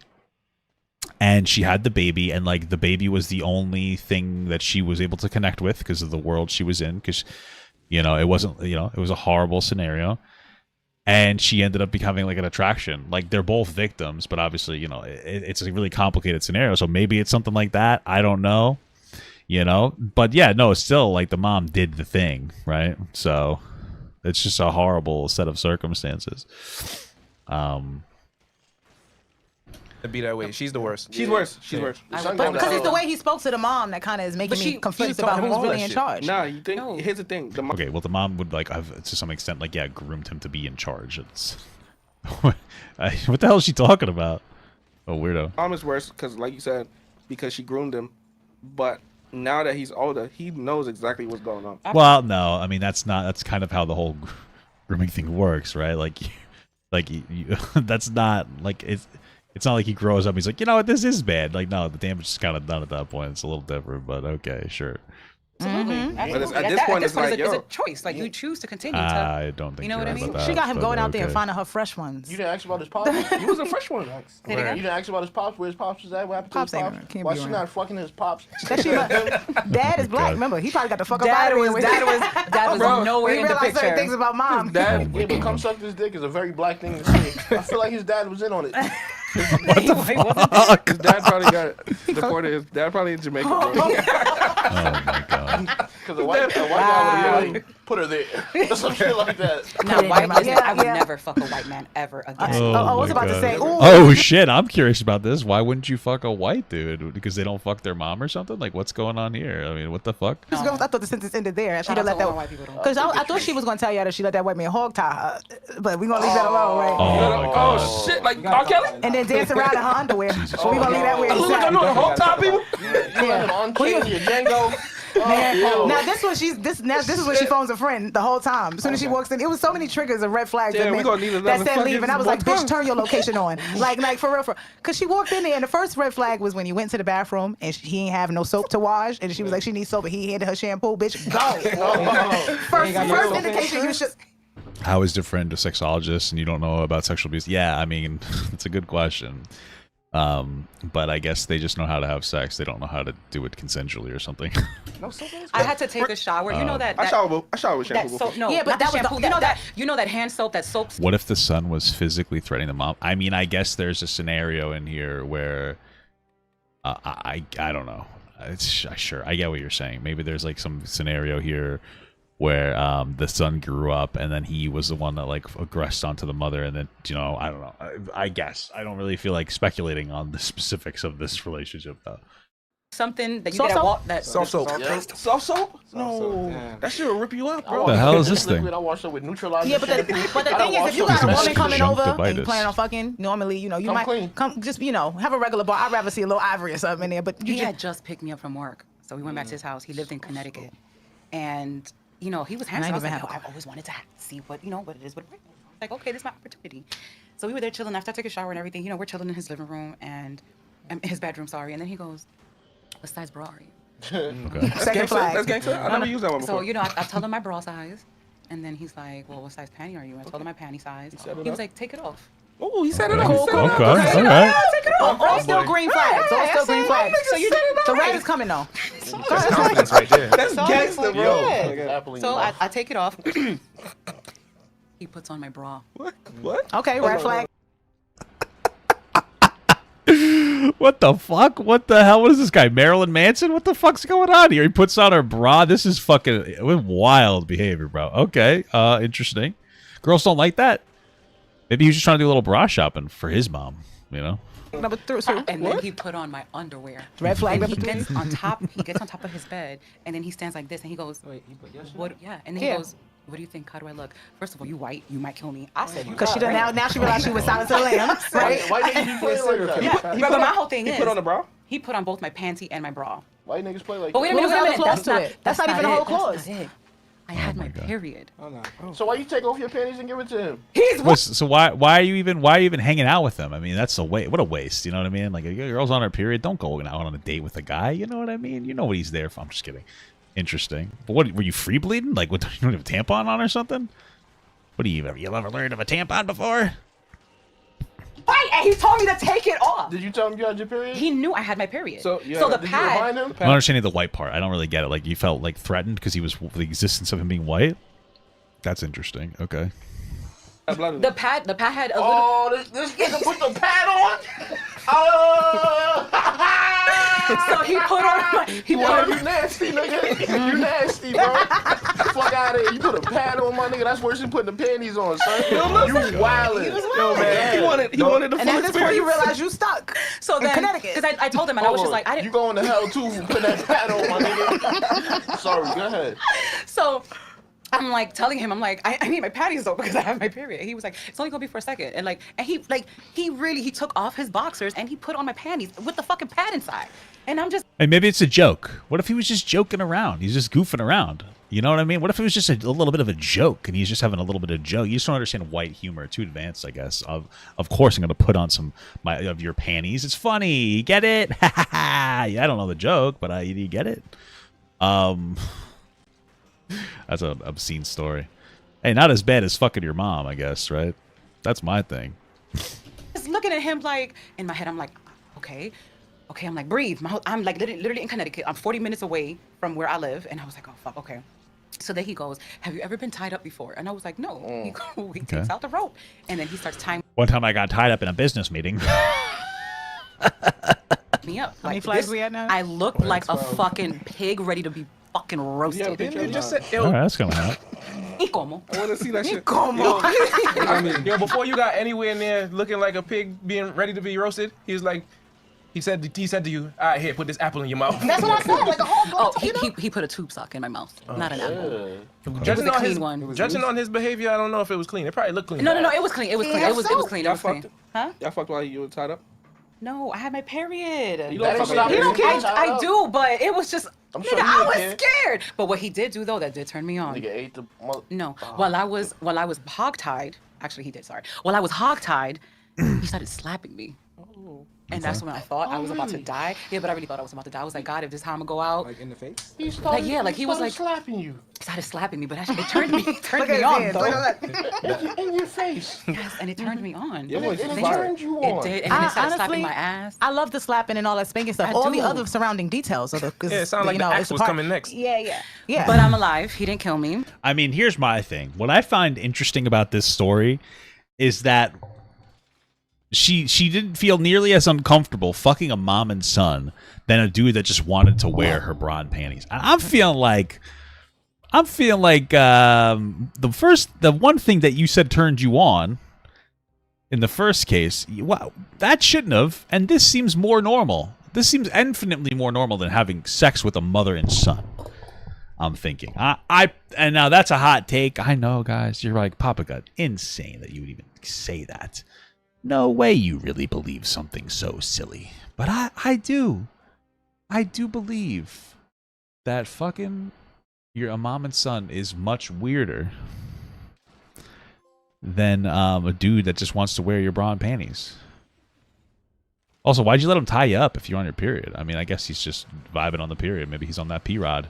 And she had the baby, and like the baby was the only thing that she was able to connect with because of the world she was in. Because, you know, it wasn't, you know, it was a horrible scenario, and she ended up becoming like an attraction. Like they're both victims, but obviously, you know, it's a really complicated scenario. So maybe it's something like that. I don't know, you know. But yeah, no, it's still like the mom did the thing, right? So it's just a horrible set of circumstances. be that way. She's the worst. She's worse. She's worse. Son going Because to it's the way he spoke to the mom that kind of is making But me she confused taught about him who's all really that in shit. charge. Nah, you think? No. Here's the thing. The mom. Okay, well, the mom would like, to some extent, like, yeah, groomed him to be in charge. It's what the hell is she talking about? Oh, weirdo. Mom is worse because, like you said, because she groomed him. But now that he's older, he knows exactly what's going on. Well, no, I mean that's kind of how the whole grooming thing works, right? Like, that's not like it's not like he grows up. And he's like, you know what, this is bad. Like, no, the damage is kind of done at that point. It's a little different, but okay, sure. Absolutely. Absolutely. at this point, it's like, it's yo. a choice. Like you choose to continue to. I don't think You know you're what I right mean? about that, She got him but going out there and okay. finding her fresh ones. You didn't ask about his pops? He was a fresh one. Say it again? You didn't ask about his pops? Where his pops was at? What happened Pops to his ain't pops? can't Why be she around. not fucking his pops? That she Dad is black. God. Remember, he probably got the fuck up Dad out of was here. dad was Bro, nowhere We in the realized certain picture. things about mom. Dad, Yeah, but come suck this dick is a very black thing to say. I feel like his dad was in on it. What the fuck? His dad probably got deported. His dad probably in Jamaica. Bro. Oh my god. Because a white guy would have put her there. Some shit like that. Now, white, listen, Yeah, I would yeah. never fuck a white man ever again. I was my about to God. say, ooh. Oh shit, I'm curious about this. Why wouldn't you fuck a white dude? Because they don't fuck their mom or something? Like, what's going on here? I mean, what the fuck? I thought the sentence ended there. She'd Shout have out let to all that. white people, though. Because I thought she was going to tell you that she let that white man hog tie her. But we're going to leave that alone, right? Oh my god. Oh shit! Like R. Kelly. And then dance around in her underwear. We're going to leave that where it's Look, I at. know the whole time people. Yeah. On chain, your Django. Now this is when she phones a friend the whole time. As soon as she walks in, it was so many triggers and red flags Yeah, that, we gonna need another said leave, fucking and I was like, more bitch, time. turn your location on, like for real, because she walked in there, and the first red flag was when you went to the bathroom and he ain't have no soap to wash, and she was like, she needs soap, and he handed her shampoo, bitch, go. First indication you should. How is your friend a sexologist and you don't know about sexual abuse? Yeah, I mean, it's a good question. But I guess they just know how to have sex. They don't know how to do it consensually or something. I had to take a shower. You know that. I shower with shampoo That before. soap, no, Yeah, but not that the was the- shampoo. You know that hand soap, that soap. What if the son was physically threatening the mom? I mean, I guess there's a scenario in here where I don't know. It's sure I get what you're saying. Maybe there's like some scenario here where the son grew up and then he was the one that like aggressed onto the mother, and then I don't know. I guess I don't really feel like speculating on the specifics of this relationship though. Something that you Soft get at soap? Walt. That Soft soap. Soft soap? No, that shit will rip you up, bro. What the hell is this thing? I washed it with neutralizer. Yeah, but the thing is, if you This got a is woman coming over and you conjunctivitis. plan on fucking, normally, you Come might clean. come just, have a regular bar. I'd rather see a little ivory or something in there, but you he just. had just picked me up from work, so we went back to his house. He lived in Connecticut, and he was handsome. I was even like, have I've always wanted to see what what it is. Like, okay, this is my opportunity. So we were there chilling. After I took a shower and everything, we're chilling in his living room and his bedroom. Sorry, and then he goes, "What size bra are you?" Okay. Second flag. That's gangster. I never used that one So before. I told him my bra size, and then he's like, "Well, what size panty are you?" I told him my panty size. set it He up. was like, "Take it off." Oh, he set it up. Okay, He set it up. okay, all right. Take it off. All still green flags. All still green flags. So you The red is coming though. That's confidence right there. That's gangster, bro. Happily So enough. I take it off. He puts on my bra. What? Okay, red flag. What the fuck? What the hell? What is this guy? Marilyn Manson? What the fuck's going on here? He puts on her bra. This is fucking wild behavior, bro. Okay, interesting. Girls don't like that. Maybe he was just trying to do a little bra shopping for his mom. Number three. So, And then he put on my underwear. red flag And he number three. gets on top. He gets on top of his bed, and then he stands like this, and he goes, "What?" Yeah, and then he Yeah. goes, "What do you think? How do I look?" First of all, you white. You might kill me. I said, Because she done now she realized she was silent to the lamb, right? White niggas be playing like that. Yeah, but my whole thing He is put on the bra? he put on both my panty and my bra. White niggas play like But wait a that. minute, What was wait a the minute. other clause to it? That's not even a whole it. clause. That's not it. I had my God. period. So why you take off your panties and give it to him? So why are you even hanging out with him? I mean, that's what a waste. You know what I mean? Like, a girl's on her period, don't go out on a date with a guy. You know what I mean? You know what he's there for. I'm just kidding. Interesting. But what, were you free bleeding? Like, what, you don't have a tampon on or something? What do you ever learned of a tampon before? Right, and he told me to take it off. Did you tell him you had your period? He knew I had my period. So, yeah, the Did you pad. remind him? I'm not understanding the white part. I don't really get it. Like, you felt like threatened because he was the existence of him being white. That's interesting. Okay. The pad had a little. Oh, this nigga put the pad on? Oh! So he put on my. He put Yo, on you nasty, nigga. You nasty, bro. Fuck out of here. You put a pad on my nigga. That's worse than putting the panties on, son. You wildin'. Yo, man. He wanted the And full at this point, experience. you realize you stuck. So in then, Connecticut. because I told him, and I was just like, I You didn't. going to hell too for putting that pad on, my nigga. Sorry, go ahead. So I'm like telling him, I'm like, I need my panties though because I have my period. He was like, it's only gonna be for a second, and he took off his boxers and he put on my panties with the fucking pad inside, and I'm just. And maybe it's a joke. What if he was just joking around? He's just goofing around. You know what I mean? What if it was just a little bit of a joke and he's just having a little bit of joke? You just don't understand white humor. Too advanced, I guess. Of course, I'm going to put on some of your panties. It's funny. Get it? Yeah, I don't know the joke, but you get it? That's an obscene story. Hey, not as bad as fucking your mom, I guess, right? That's my thing. Just looking at him like in my head, I'm like, okay, I'm like breathe. I'm like literally in Connecticut. I'm 40 minutes away from where I live, and I was like, oh fuck, okay. So then he goes, have you ever been tied up before? And I was like, no. He takes out the rope, and then he starts tying. One time I got tied up in a business meeting. me up. How many Like, flags this- we at now? I looked like a fucking pig ready to be fucking roasted. picture? Just said, All right, that's kind of hot. Y como. I want to see that shit. yo, before you got anywhere near looking like a pig being ready to be roasted, he was like, he said to you, all right, here, put this apple in your mouth. That's what I said. Like a whole. Oh, he put a tube sock in my mouth, not an apple. Judging It was a on clean his one. judging on his behavior, I don't know if it was clean. It probably looked clean. No, it was clean. It was clean. It was clean. It Y'all was clean. fucked? Huh? Y'all fucked while you were tied up? No, I had my period. You don't fuck stop with it. your You don't period? care. I do, but it was just. I'm Nigga, sure you I didn't was care. scared. But what he did do though, that did turn me on. Nigga ate the mother. No, while I was hogtied. Actually, he did. Sorry. While I was hogtied, he started slapping me. And that's when I thought I was about to die. Yeah, but I really thought I was about to die. I was like, God, if this is how I'm gonna go out. Like in the face? He started, he was like slapping you he started slapping me, but actually it turned me on though. in your face. Yes, and it turned me on. Your voice It is They- fire. turned you It on. did, and then I it started honestly- slapping my ass. I love the slapping and all that spanking stuff. I All the do. other surrounding details of the. 'cause, Yeah, it sounded like you the know, axe it's a was part- coming next. Yeah. But I'm alive. He didn't kill me. I mean, here's my thing. What I find interesting about this story is that she didn't feel nearly as uncomfortable fucking a mom and son than a dude that just wanted to wear her bra and panties. And I'm feeling like the one thing that you said turned you on in the first case, wow, that shouldn't have. And this seems more normal. This seems infinitely more normal than having sex with a mother and son. I'm thinking. And now that's a hot take. I know, guys. You're like, Papa God, insane that you would even say that. No way you really believe something so silly. But I do. I do believe that fucking a mom and son is much weirder than a dude that just wants to wear your bra and panties. Also, why'd you let him tie you up if you're on your period? I mean, I guess he's just vibing on the period. Maybe he's on that P-Rod.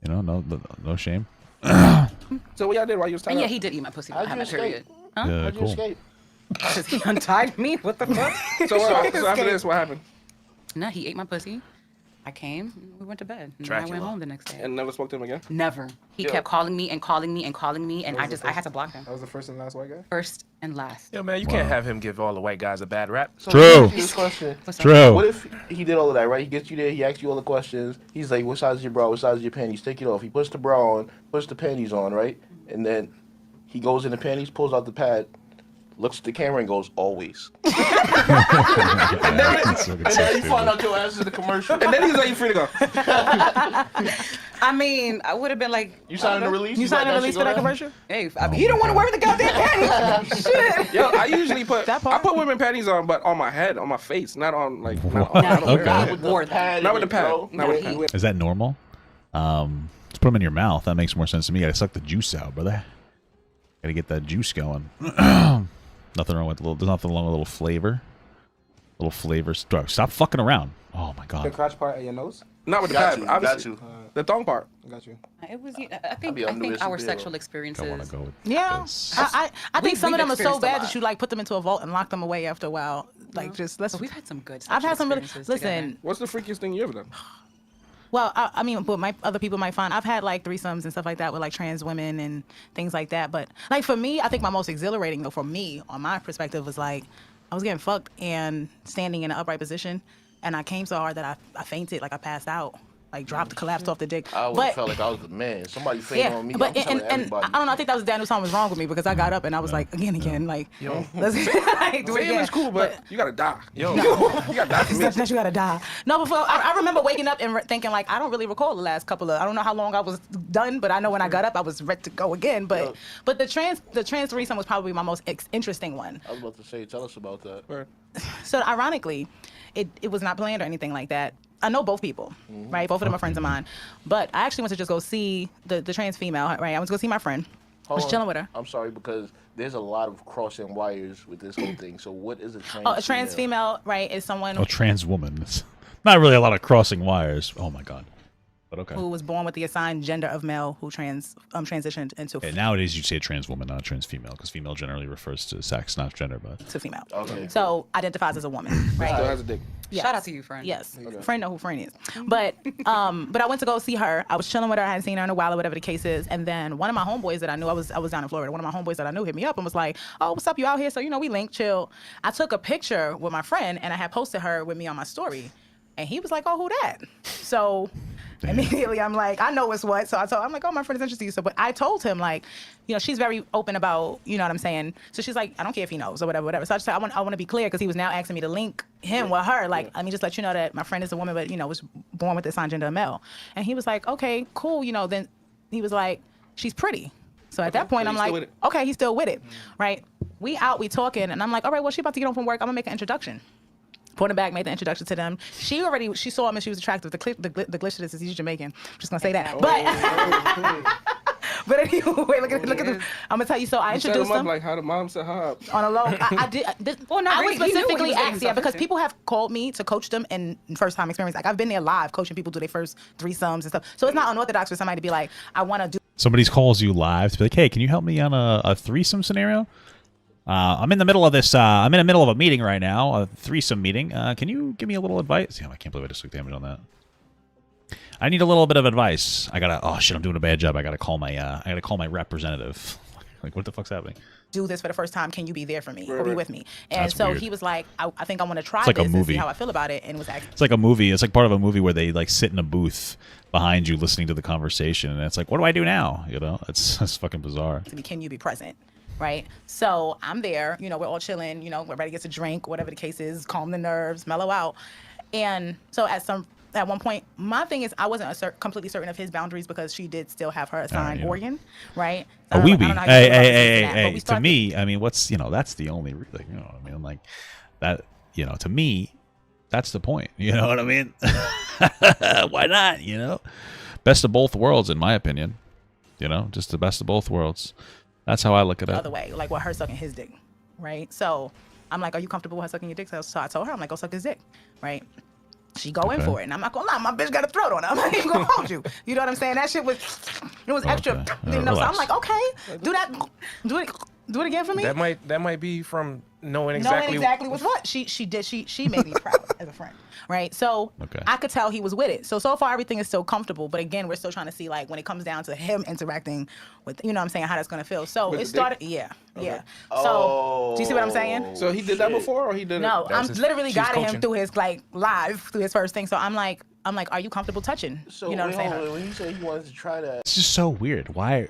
You know, no shame. So what y'all did while you was tied And yeah, up? he did eat my pussy when I How'd had you my escape? period. Huh? Yeah, How'd you cool. escape? Because he untied me. What the fuck? So after this, what happened? No, he ate my pussy. I came. We went to bed. And I Dracula. went home the next day. And never spoke to him again? Never. He kept calling me and calling me and calling me, and I had to block him. That was the first and last white guy? First and last. Yo, man, you can't have him give all the white guys a bad rap. So True. let me ask you this question. What's up? True. What if he did all of that, right? He gets you there, he asks you all the questions. He's like, what size is your bra? What size is your panties? Take it off. He puts the bra on, puts the panties on, right? And then he goes in the panties, pulls out the pad, looks at the camera and goes, always. And then you find out your ass is in the commercial. And then he's like, you free to go. I mean, I would have been like, You signed the release? You signed a let release shit for go that down? commercial? hey, I mean, he don't want to wear the goddamn panties. Shit. Yo, I usually put That part? I put women panties on, but on my head, on my face, not on like. Not on, No, I don't wear Okay. Not it. with the Wore pad. Not in with the it, pad. bro. Not with the pad. Is that normal? Let's put them in your mouth. That makes more sense to me. You gotta suck the juice out, brother. Gotta get that juice going. Nothing wrong with there's nothing wrong with a little flavor. Little flavors. Stop fucking around. Oh my The god. crotch part of your nose? Not with the Got pad. you, Obviously, got you. the thong part. Got you. It was. I think. be I on New think Year's our Eve. sexual I want to experiences. go with Yeah. this. I think some of we've them are so experienced a bad lot. that you like put them into a vault and lock them away after a while. Like just let's. But we've had some good. I've had sexual some really. experiences Listen, together. What's the freakiest thing you ever done? well, I mean, but other people might find I've had like threesomes and stuff like that with like trans women and things like that. But like for me, I think my most exhilarating though, for me, on my perspective, was like I was getting fucked and standing in an upright position, and I came so hard that I fainted, like I passed out, like dropped, collapsed off the dick. I always But felt like I was the man. Somebody fainted yeah, on me. but I'm telling and everybody. I don't know. I think that was Daniel something was wrong with me because I got up and I was like again, like let's like, do it Fame again. is cool, but you gotta die. Yo, You gotta die for me. That you gotta die. No, before I remember waking up and thinking like I don't really recall the last couple of. I don't know how long I was done, but I know when I got up I was ready to go again. But the trans threesome was probably my most interesting one. I was about to say, tell us about that. Word. So ironically, it was not planned or anything like that. I know both people, right? Both of them are friends of mine. But I actually went to just go see the trans female, right? I went to go see my friend. I was Hold on. chilling with her. I'm sorry because there's a lot of crossing wires with this whole thing. So what is a trans? Oh, a trans female, right, is someone. Oh, trans woman. It's not really a lot of crossing wires. Oh my god. But okay. who was born with the assigned gender of male, who transitioned into Okay, nowadays you'd say a trans woman, not a trans female, because female generally refers to sex, not gender. But to female. Okay. So identifies as a woman, right? Still has a dick. Yes. Shout out to you, friend. Yes, friend know who friend is. But I went to go see her. I was chilling with her. I hadn't seen her in a while, or whatever the case is. And then one of my homeboys that I knew, I was down in Florida. One of my homeboys that I knew hit me up and was like, "Oh, what's up? You out here?" So we linked, chill. I took a picture with my friend, and I had posted her with me on my story, and he was like, "Oh, who that?" So immediately I'm like, I know it's what. So I'm like, oh, my friend is interested in you. So, but I told him, like, she's very open about, you know what I'm saying? So she's like, I don't care if he knows or whatever. So I just said, I want to be clear, because he was now asking me to link him with her. Like, let me just let you know that my friend is a woman, but, was born with the assigned gender of male. And he was like, okay, cool. Then he was like, she's pretty. So at that point, so I'm he's still like, with it. okay, he's still with it, right? We talking, and I'm like, all right, well, she about to get home from work. I'm gonna make an introduction. Put him back, made the introduction to them. She saw him and she was attractive. The glitch to this is he's Jamaican. I'm just gonna say that. But anyway, look at this. I'm gonna tell you. So I Set introduced him up him like how the mom set her up. on a low. I did. Well, not I really. was He knew what he specifically was getting asked, himself because into. people have called me to coach them in first time experience. Like, I've been there live coaching people do their first threesomes and stuff. So it's not unorthodox for somebody to be like, I want to do. somebody calls you live to be like, hey, can you help me on a threesome scenario? I'm in the middle of this. I'm in the middle of a meeting right now, a threesome meeting. Can you give me a little advice? Damn, I can't believe I just took damage on that. I need a little bit of advice. Oh shit, I'm doing a bad job. I gotta call my representative. Like, what the fuck's happening? Do this for the first time. Can you be there for me or be right. with me? And That's so weird. he was like, I think I want to try like a this and see movie. how I feel about it. And was like, It's like a movie. It's like part of a movie where they like sit in a booth behind you listening to the conversation, and it's like, what do I do now? It's fucking bizarre. to me, can you be present? Right? So I'm there, we're all chilling, everybody gets a drink, whatever the case is, calm the nerves, mellow out. And so at one point, my thing is, I wasn't completely certain of his boundaries, because she did still have her assigned yeah. organ, right? A So I wee don't wee. know how you feel about this and that, but Hey. we To started- me, I mean, that's the only, like, you know what I mean? Like, that, to me, that's the point. You know what I mean? Why not, Best of both worlds, in my opinion. Just the best of both worlds. That's how I look at the it. other way, like with her sucking his dick, right? So I'm like, are you comfortable with her sucking your dick? So I told her, I'm like, go suck his dick, right? She go in Okay. for it, and I'm not gonna lie, my bitch got a throat on her. I'm not even gonna hold you. You know what I'm saying? That shit was extra. Okay. So I'm Relax. like, okay, do it again for me. That might be from knowing Knowing exactly. exactly what's what. She made me proud as a friend, right? So Okay. I could tell he was with it. So far everything is still comfortable, but again, we're still trying to see, like, when it comes down to him interacting with, what I'm saying, how that's gonna feel. So With it the dick? started, yeah. So do you see what I'm saying? So he did that shit. before, or he did No, it? I'm his- literally she's guiding him coaching. through his, like, live through his first thing. So I'm like, are you comfortable touching? So You know what I'm wait, saying? hold on. When you say he wanted to try that, It's just so weird. Why?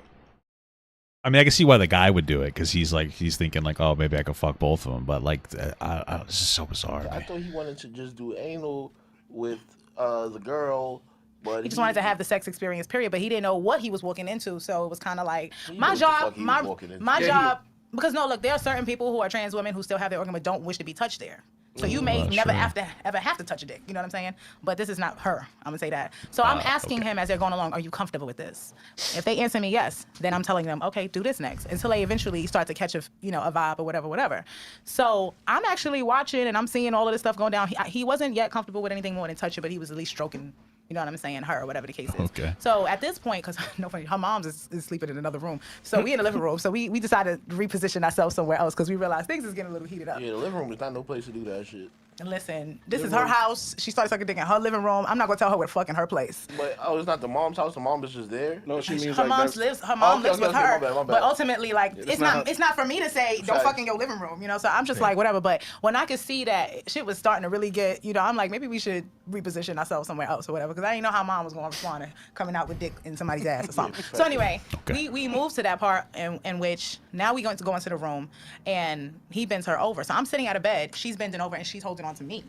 I mean, I can see why the guy would do it, because he's thinking like, oh, maybe I could fuck both of them. But like, it's just so bizarre. to I me. thought he wanted to just do anal with the girl, but He just wanted to have the sex experience, period. But he didn't know what he was walking into, so it was kind of like knew my what the job, fuck he was walking into. my Yeah, job. Because no, look, there are certain people who are trans women who still have their organ but don't wish to be touched there. So you may Well, never sure. ever have to touch a dick. You know what I'm saying? But this is not her. I'm gonna say that. So I'm asking him as they're going along, are you comfortable with this? If they answer me yes, then I'm telling them, okay, do this next, until they eventually start to catch a vibe or whatever. So I'm actually watching and I'm seeing all of this stuff going down. He wasn't yet comfortable with anything more than touching, but he was at least stroking. You know what I'm saying? Her or whatever the case is. Okay. So at this point, because no funny, her mom's is sleeping in another room. So we in the living room. So we decided to reposition ourselves somewhere else because we realized things is getting a little heated up. Yeah, the living room is not no place to do that shit. And listen, this is her house. She started sucking dick in her living room. I'm not gonna tell her where to fuck in her place. But it's not the mom's house. The mom is just there. No, she means Her like mom that's- lives. Her Okay, mom lives okay, with okay, her. my bad. But ultimately, like, it's it's not not. her- It's not for me to say don't Facts. fuck in your living room. So I'm just like whatever. But when I could see that shit was starting to really get, I'm like maybe we should reposition ourselves somewhere else or whatever. Because I didn't know how mom was going to respond to coming out with dick in somebody's ass or something. So anyway, Okay. we moved to that part in which now we're going to go into the room and he bends her over. So I'm sitting at a bed. She's bending over and she's holding on to me.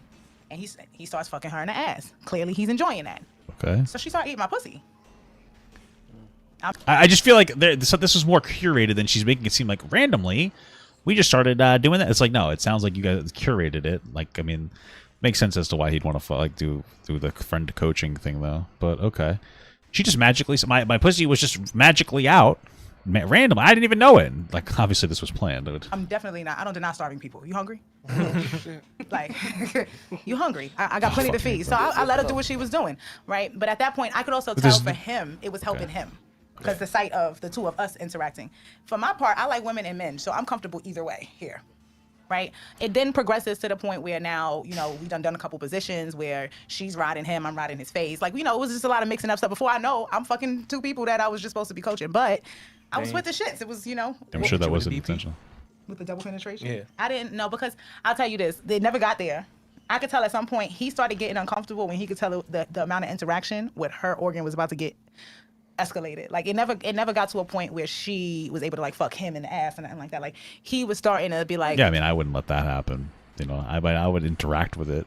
And he starts fucking her in the ass. Clearly, he's enjoying that. Okay. So she started eating my pussy. I just feel like so this was more curated than she's making it seem like randomly. We just started doing that. It's like, no, it sounds like you guys curated it. Like, I mean, makes sense as to why he'd want to do the friend coaching thing though. But okay, she just magically, my pussy was just magically out, random. I didn't even know it. Like, obviously, this was planned. I'm definitely not. I don't deny starving people. You hungry? Like, you hungry? I got plenty to feed. So I let her do what she was doing, right? But at that point, I could also tell for him, it was helping him. Because the sight of the two of us interacting. For my part, I like women and men, so I'm comfortable either way here. Right? It then progresses to the point where now, you know, we done a couple positions where she's riding him, I'm riding his face. Like, you know, it was just a lot of mixing up stuff. Before I know, I'm fucking two people that I was just supposed to be coaching. But I was with the shits. It was, you know. I'm sure that wasn't intentional. With the double penetration? Yeah. I didn't know because I'll tell you this, they never got there. I could tell at some point he started getting uncomfortable when he could tell the amount of interaction with her organ was about to get escalated. Like it never got to a point where she was able to like fuck him in the ass and nothing like that. Like he was starting to be like, yeah, I mean, I wouldn't let that happen. You know, I would interact with it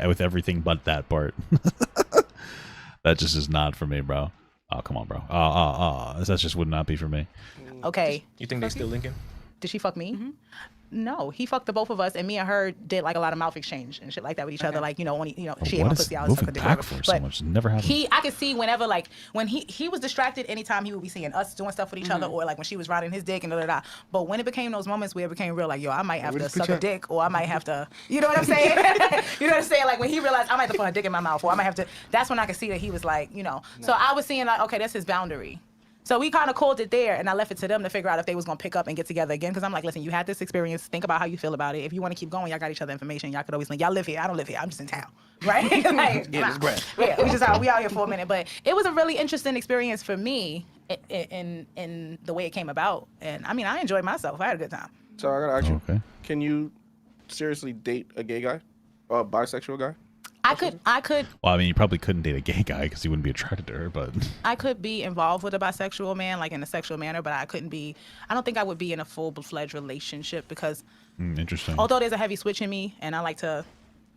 with everything but that part. That just is not for me, bro. Oh, come on, bro. That just would not be for me. okay, You think they still linking? did she fuck me? No, he fucked the both of us, and me and her did like a lot of mouth exchange and shit like that with each other. Like, you know, when she ate my pussy out, suck her dick, whatever. For so much? It never happened. I could see whenever, like, when he was distracted, anytime he would be seeing us doing stuff with each other, or like when she was riding his dick and da. But when it became those moments where it became real, like, yo, I might have to suck a dick, or I might have to, you know what I'm saying? You know what I'm saying? Like when he realized I might have to put a dick in my mouth, or I might have to. That's when I could see that he was like, you know. So I was seeing like, okay, that's his boundary. So we kind of called it there, and I left it to them to figure out if they was gonna pick up and get together again. Because I'm like, listen, you had this experience. Think about how you feel about it. If you want to keep going, y'all got each other information. Y'all could always link. Y'all live here. I don't live here. I'm just in town, right? Like, Yeah, it's great. Yeah, we out here for a minute. But it was a really interesting experience for me in the way it came about. And I mean, I enjoyed myself. I had a good time. So I gotta ask you, Okay. can you seriously date a gay guy or a bisexual guy? I could Well, I mean, you probably couldn't date a gay guy because he wouldn't be attracted to her, but I could be involved with a bisexual man, like in a sexual manner, but I don't think I would be in a full-fledged relationship because interesting. although there's a heavy switch in me and I like to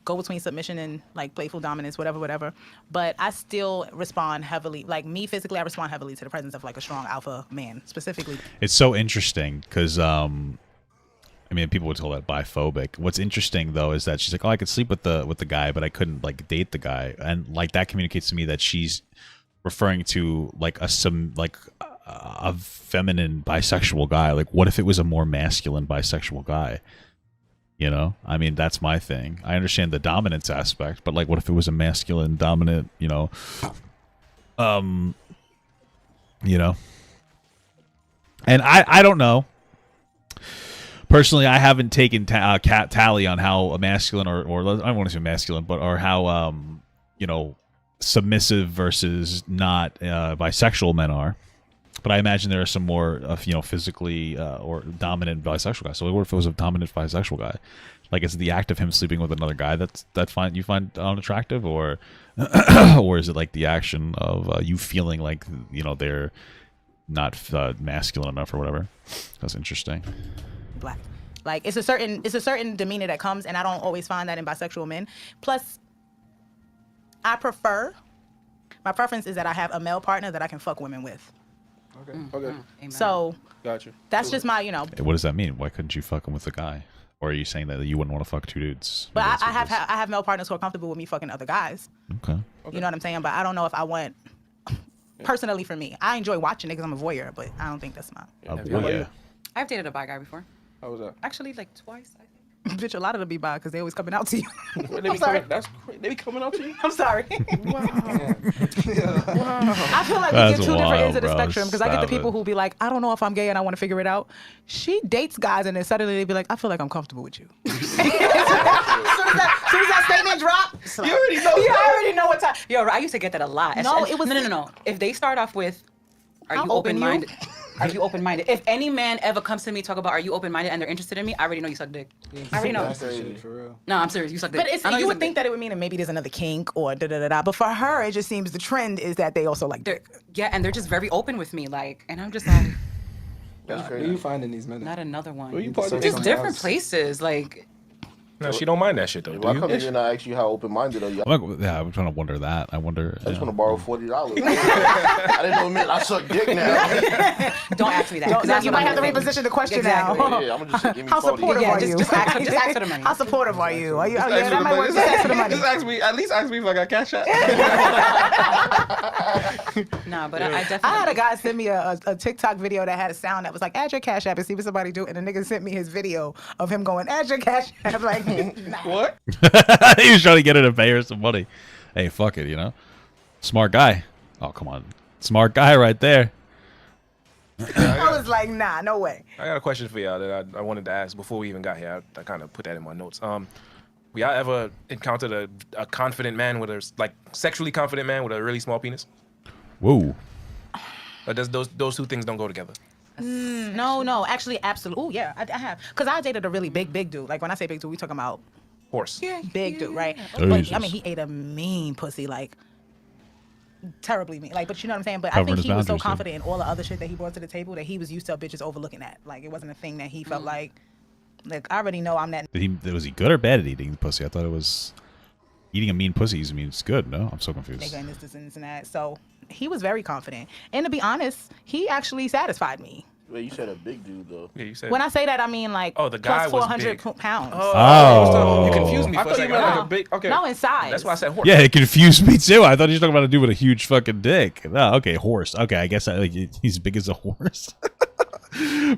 go between submission and like playful dominance, whatever, but I still respond heavily, like me physically, I respond heavily to the presence of like a strong alpha man specifically. It's so interesting because, I mean, people would call that biphobic. What's interesting though is that she's like, oh, I could sleep with the guy, but I couldn't like date the guy, and like that communicates to me that she's referring to like a feminine bisexual guy. Like, what if it was a more masculine bisexual guy? You know, I mean, that's my thing. I understand the dominance aspect, but like, what if it was a masculine dominant? You know, and I don't know. Personally, I haven't taken tally on how a masculine or I don't want to say masculine, but or how submissive versus not bisexual men are. But I imagine there are some more physically or dominant bisexual guys. So what if it was a dominant bisexual guy? Like, is it the act of him sleeping with another guy that you find unattractive, or or is it like the action of you feeling like they're not masculine enough or whatever? That's interesting. Black, like it's a certain demeanor that comes, and I don't always find that in bisexual men. Plus, my preference is that I have a male partner that I can fuck women with. Okay. Okay. Amen. So Gotcha. that's just my, What does that mean? Why couldn't you fuck him with a guy? Or are you saying that you wouldn't want to fuck two dudes? But Maybe I that's what it have male partners who are comfortable with me fucking other guys. is. Okay. You know what I'm saying? But I don't know if I want. Personally, for me, I enjoy watching it because I'm a voyeur, but I don't think that's my. Yeah. I've dated a bi guy before. How was that? Actually, like twice, I think. Bitch, a lot of them be bi because they always coming out to you. They be sorry. they be coming out to you? I'm sorry. Wow. I feel like That's we get two different ends of the wild, bro. spectrum because I get the Stop people it. who be like, I don't know if I'm gay and I want to figure it out. She dates guys and then suddenly they be like, I feel like I'm comfortable with you. As soon as that statement drops, You already know. you already know what time. Yo, I used to get that a lot. No, it was- no. If they start off with, "Are How you open you?" open-minded?" Are you open-minded? If any man ever comes to me talk about, "Are you open-minded?" and they're interested in me, I already know you suck dick. I already know. That's crazy for real. No, I'm serious. You suck dick. But it's, I know you would suck think dick. that it would mean that maybe there's another kink or da-da-da-da. But for her, it just seems the trend is that they also like dick. Yeah, and they're just very open with me, like, and I'm just like, Where you finding these men? not another one. Where you Just party? Just somewhere different else. places, like. No, she don't mind that shit though. Why Do come you? here and I ask you how open-minded are you? I'm trying to wonder that. I wonder. I just want to borrow $40. I didn't know it meant I suck dick now. Don't ask me that. 'cause Don't, that's you what might I'm have to thinking. reposition the question Exactly. now. Yeah, I'm gonna just say, give me How 40. supportive Yeah, are you? just ask for the money. How supportive are you? Are you? Just Yeah, ask for that the might money. work. Just ask for the money. Just ask me. At least ask me if I got cash out. No, but I definitely. I had a guy send me a TikTok video that had a sound that was like, add your Cash App and see what somebody do. And the nigga sent me his video of him going, add your Cash App. Like, nah. What? He was trying to get her to pay her some money. Hey, fuck it, you know? Smart guy. Oh, come on. Smart guy right there. I was like, nah, no way. I got a question for y'all that I wanted to ask before we even got here. I kind of put that in my notes. Y'all ever encountered a confident man with a like sexually confident man with a really small penis? Whoa. Or does those two things don't go together? No, actually, absolutely. Oh, yeah, I have. Because I dated a really big dude. Like, when I say big dude, we talking about Horse. big dude, right? Jesus. But, I mean, he ate a mean pussy, like, terribly mean. Like, but you know what I'm saying? But I Covering think his he was so boundaries, too. confident in all the other shit that he brought to the table that he was used to bitches overlooking that. Like, it wasn't a thing that he felt like, I already know I'm that. Was he good or bad at eating the pussy? I thought it was eating a mean pussy means good. No, I'm so confused. Nigga and this and that. So he was very confident. And to be honest, he actually satisfied me. Wait, you said a big dude though. Yeah, you said. When I say that, I mean like Oh, the guy plus was 400 big. pounds. Oh. You confused me I for a thought you second. meant like No. a big. Okay. No, in size. That's why I said horse. Yeah, it confused me too. I thought he was talking about a dude with a huge fucking dick. No, okay, horse. Okay, I guess like, he's big as a horse.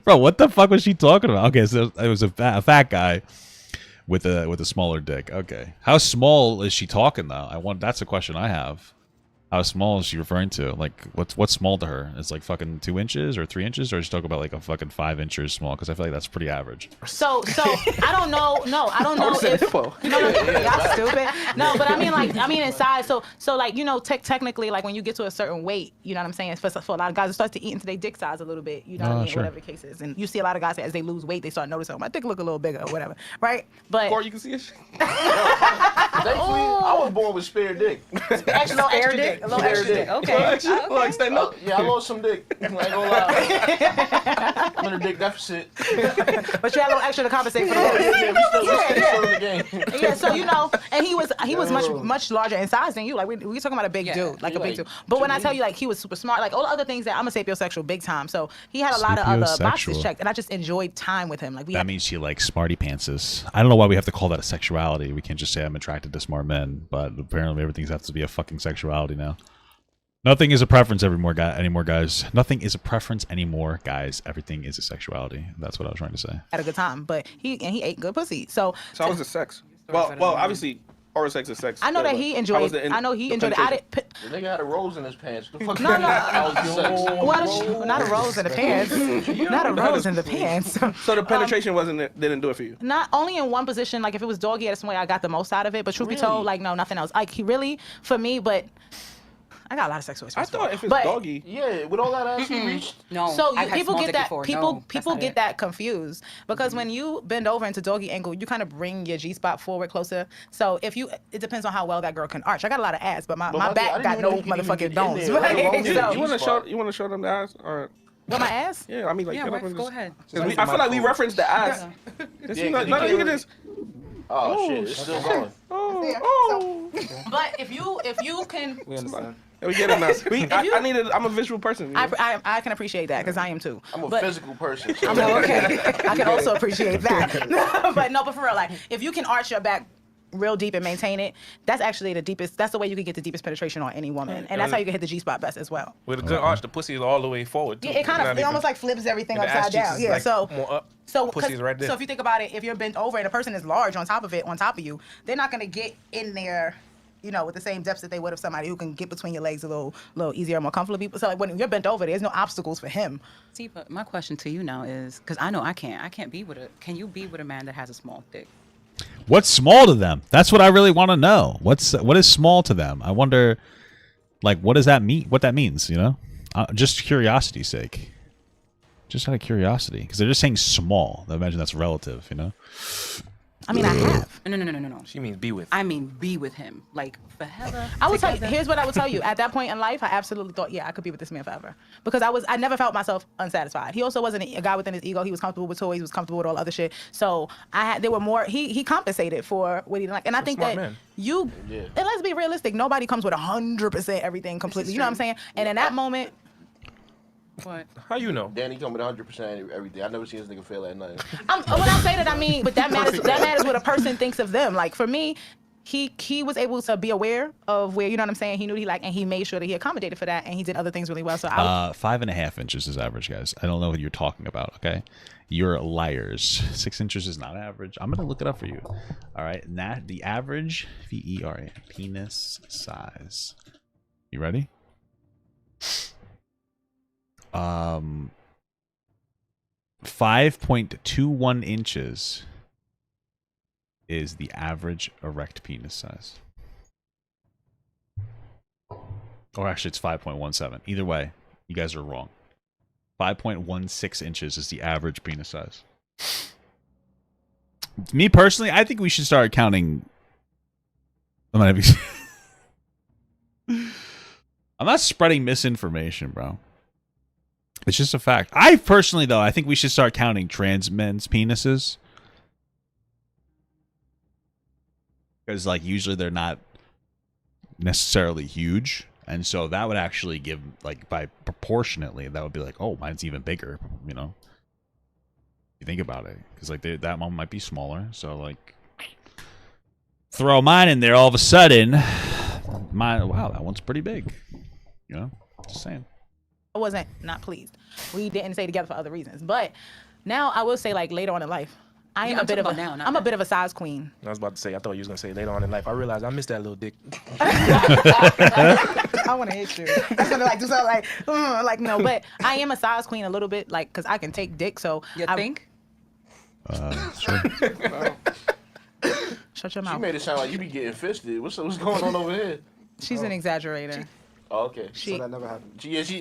Bro, what the fuck was she talking about? Okay, so it was a fat guy with a smaller dick. Okay, how small is she talking though? That's a question I have. How small is she referring to? Like, what's small to her? It's like fucking 2 inches or 3 inches, or is she talking about like a fucking 5 inches small? Because I feel like that's pretty average. So I don't know. No, I don't know would've said if hippo. No, y'all stupid. No, but I mean in size. So like you know, technically like when you get to a certain weight, you know what I'm saying. For a lot of guys, it starts to eat into their dick size a little bit. You know what I mean? Sure. Whatever the case is, and you see a lot of guys as they lose weight, they start noticing, oh, my dick look a little bigger or whatever, right? But Or you can see it. Thankfully, I was born with spare dick. extra, little extra dick, a little Spare extra dick. dick. Okay. Like, stand up. Yeah, I lost some dick. I ain't gonna lie. I'm in a dick deficit. But you had a little extra to compensate for the Yeah, loss. we still in the game. Yeah, so you know, and he was much larger in size than you. Like we talking about a big dude, like He a big like dude. But when I 2 tell you like he was super smart, like all the other things that I'm a sapiosexual big time. So he had a lot of other boxes Sapiosexual. checked, and I just enjoyed time with him. Like we That had, means she likes smarty pantses. I don't know why we have to call that a sexuality. We can't just say I'm attracted to smart men, but apparently everything has to be a fucking sexuality now. Nothing is a preference anymore, guys. Nothing is a preference anymore, guys. Everything is a sexuality. That's what I was trying to say. had a good time, but he ate good pussy. So So how was the sex? Well, obviously, oral sex is sex. I know that but he how enjoyed. was the I know he enjoyed it. I penetration? didn't. The nigga had a rose in his pants. The fuck? No. How was the sex? Well, not a rose in the pants. Not a rose in the pants. So the penetration didn't do it for you. Not only in one position, like if it was doggy, that's the way I got the most out of it. But truth be told, like no, nothing else. Like he really, for me, but I got a lot of sex toys. I thought if it's but, doggy, Yeah, with all that ass he reached. No. So I've had people small get dick that before. people No, that's people not get it. that confused because when you bend over into doggy angle, you kind of bring your G spot forward closer. So it depends on how well that girl can arch. I got a lot of ass, but my I back didn't got even know no you could even motherfucking get in bones. there, let alone So- get you want to show them the ass or What, my ass? yeah? I mean like Yeah, get up Rex, and go just- ahead. 'cause I feel like we referenced the ass. Just, Yeah, you know, 'cause no, you you can can't just Oh shit, it's still going. oh. But if you can, We understand. We get it now. I'm a visual person. You know? I can appreciate that because I am too. I'm a But- physical person. So I'm like, okay. I can also appreciate that. but for real, like if you can arch your back real deep and maintain it, that's actually the deepest. That's the way you can get the deepest penetration on any woman, and that's how you can hit the G spot best as well. With a good arch, the pussy is all the way forward. Too. Yeah, it kind Not of even- almost like flips everything and the ass upside cheeks down. is, Yeah, like, so more up. so Pussy's right there. So if you think about it, if you're bent over and a person is large on top of you, they're not gonna get in there, you know, with the same depths that they would if somebody who can get between your legs a little easier, more comfortable. So like when you're bent over, there's no obstacles for him. See, but my question to you now is, because I know I can't be with can you be with a man that has a small dick? What's small to them? That's what I really want to know. What is small to them? I wonder, like, what does that mean? What that means? You know, just curiosity's sake. Just out of curiosity, because they're just saying small. I imagine that's relative. You know. I mean, I have. No. She means be with. I mean, be with him, like forever. I will tell you. together. Here's what I would tell you. At that point in life, I absolutely thought, yeah, I could be with this man forever, because I never felt myself unsatisfied. He also wasn't a guy within his ego. He was comfortable with toys. He was comfortable with all other shit. So there were more. He compensated for what he didn't like, and I think smart that man. and let's be realistic. Nobody comes with 100% everything completely. You know what I'm saying? And in that moment, What? How you know? Danny come with 100% everything. I never seen this nigga fail at nothing. when I say that, I mean, but that matters. That matters what a person thinks of them. Like for me, he was able to be aware of where, you know what I'm saying, he knew what he liked, and he made sure that he accommodated for that, and he did other things really well. So 5.5 inches is average, guys. I don't know what you're talking about. Okay, you're liars. 6 inches is not average. I'm gonna look it up for you. All right, the average VERA penis size. You ready? 5.21 inches is the average erect penis size. Or actually, it's 5.17. Either way, you guys are wrong. 5.16 inches is the average penis size. Me personally, I think we should start counting. I'm not spreading misinformation, bro. It's just a fact. I personally, though, I think we should start counting trans men's penises. Because, like, usually they're not necessarily huge. And so that would actually give, like, by proportionately, that would be like, oh, mine's even bigger, you know? You think about it. Because, like, that one might be smaller. So, like, throw mine in there all of a sudden. Wow, that one's pretty big. You know? Just saying. I wasn't not pleased. We didn't stay together for other reasons. But now I will say, like, later on in life, I am Yeah, a I'm bit of a talking about now, not I'm a then. bit of a size queen. I was about to say. I thought you was gonna say later on in life. I realized I missed that little dick. I want to hit you. That's gonna like do something like no, but I am a size queen a little bit, like, because I can take dick. So You I think? Sure. Shut your She mouth. made it sound like you be getting fisted. What's going on over here? She's an exaggerator. Oh, okay. So that never happened. She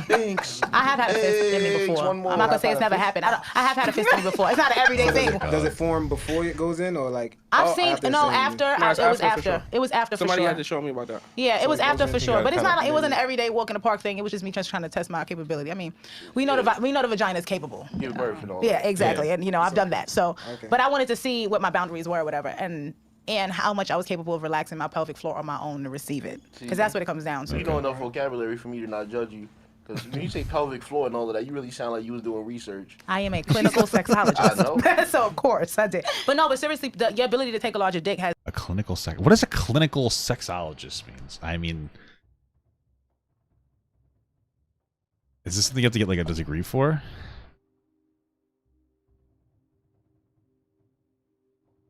thanks. I have had a fist in me Thanks, before. one more. I'm not gonna say I've it's had a never happened. I have had a fist in me before. It's not an everyday thing. Does it form before it goes in, or like? I've seen after no it's in? after. No, it's It was after for after. sure. It was after for Somebody sure. had to show me about that. Yeah, it was it goes after in, for you sure, gotta but it's cut not. it. It wasn't an everyday walk in the park thing. It was just me just trying to test my capability. I mean, we know the vagina is capable. Give birth and all Yeah, that. exactly. And you know, I've done that. So, Okay. but I wanted to see what my boundaries were, or whatever, and how much I was capable of relaxing my pelvic floor on my own to receive it, because that's what it comes down to. You know enough vocabulary for me to not judge you. Because when you say pelvic floor and all of that, you really sound like you was doing research. I am a clinical sexologist. I know. So of course I did. But no, but seriously, your ability to take a larger dick has A clinical sex. What does a clinical sexologist means? I mean, is this something you have to get like a degree for?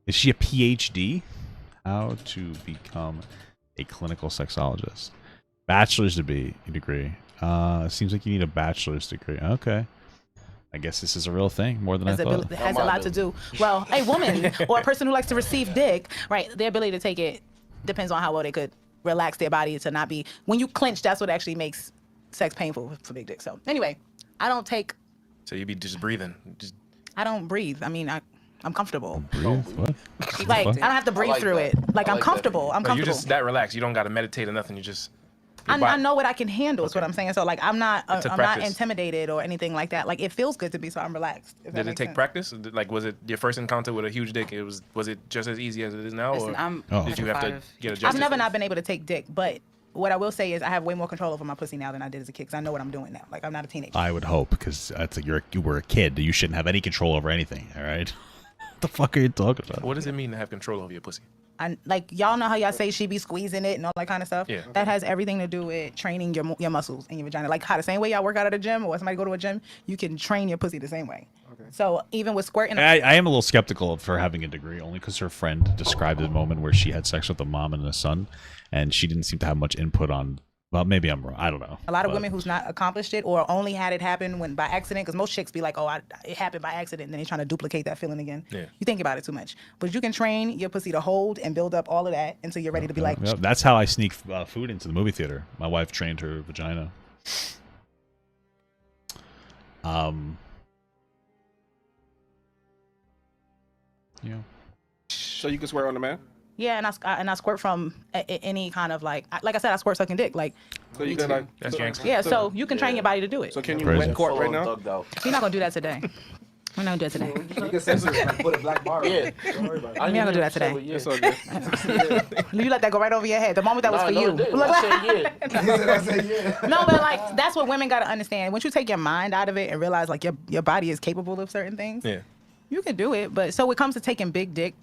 Is she a PhD? How to become a clinical sexologist? Bachelor's degree. Seems like you need a bachelor's degree. Okay. I guess this is a real thing, more than I thought. has a lot to do. Well, a woman or a person who likes to receive dick, right? Their ability to take it depends on how well they could relax their body to not be. When you clench, that's what actually makes sex painful for big dick. So anyway, I don't take. So you be just breathing. I don't breathe. I mean, I'm comfortable. Breathe? What? Like I What? don't have to breathe like through that. it. Like I I'm like that comfortable. for I'm No, you comfortable. just that relaxed. You don't got to meditate or nothing. You just. your I body- know what I can handle. Is what I'm saying. So like I'm not It took I'm not practice. intimidated or anything like that. Like it feels good to me, so I'm relaxed. if that Did it makes take sense. practice? Like, was it your first encounter with a huge dick? Was it just as easy as it is now, Listen, or I'm Oh. did you have to 5'5". get adjusted? I've never for not it? been able to take dick, but what I will say is I have way more control over my pussy now than I did as a kid, because I know what I'm doing now. Like I'm not a teenager. I would hope, because it's like you were a kid. You shouldn't have any control over anything. All right. What the fuck are you talking about? What does it mean to have control over your pussy? I like y'all know how y'all say she be squeezing it and all that kind of stuff. Yeah. That has everything to do with training your muscles and your vagina. Like how the same way y'all work out at a gym or somebody go to a gym, you can train your pussy the same way. Okay. So even with squirting, I am a little skeptical of her having a degree, only because her friend described a moment where she had sex with a mom and a son, and she didn't seem to have much input on. Well, maybe I'm wrong. I don't know. a lot of But women who's not accomplished it or only had it happen when by accident, because most chicks be like, oh, it happened by accident, and then they trying to duplicate that feeling again. Yeah. You think about it too much. But you can train your pussy to hold and build up all of that until you're ready to be like, Yeah, that's how I sneak food into the movie theater. My wife trained her vagina. Yeah. So you can swear on the man. Yeah, and I squirt from any kind of like I said, I squirt sucking dick. Like, So you can like. That's gangster. yeah, so you can train your body to do it. So can you Crazy. wet court right now? Thugged out. We're not gonna do that today. We're not gonna do that today. You can censor it, like, put a black bar. Yeah. Don't worry about it. I We're not gonna do that today. Yeah. It's all good. You let that go right over your head. The moment that was Nah, for no, you. it didn't. Look, I said yeah. I said, yeah. no, but like that's what women gotta understand. Once you take your mind out of it and realize like your body is capable of certain things, Yeah. you can do it. But so when it comes to taking big dick,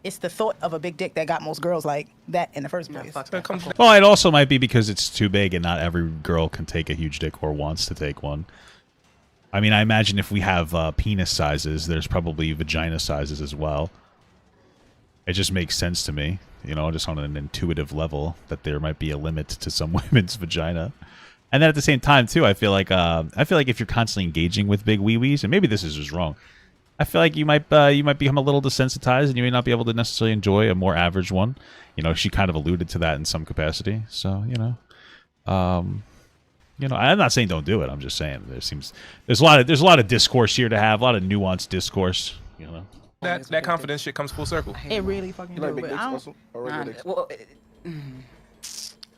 it's the thought of a big dick that got most girls like that in the first place. Fuck that. Well, it also might be because it's too big and not every girl can take a huge dick or wants to take one. I mean, I imagine if we have penis sizes, there's probably vagina sizes as well. It just makes sense to me, you know, just on an intuitive level, that there might be a limit to some women's vagina. And then at the same time, too, I feel like if you're constantly engaging with big wee-wees, and maybe this is just wrong, I feel like you might become a little desensitized, and you may not be able to necessarily enjoy a more average one. You know, she kind of alluded to that in some capacity. So, you know, I'm not saying don't do it. I'm just saying there's a lot of discourse here to have, a lot of nuanced discourse. You know, That confidence shit comes full circle. It really fucking You like do. big But dicks I don't, also? Or regular dicks? Well,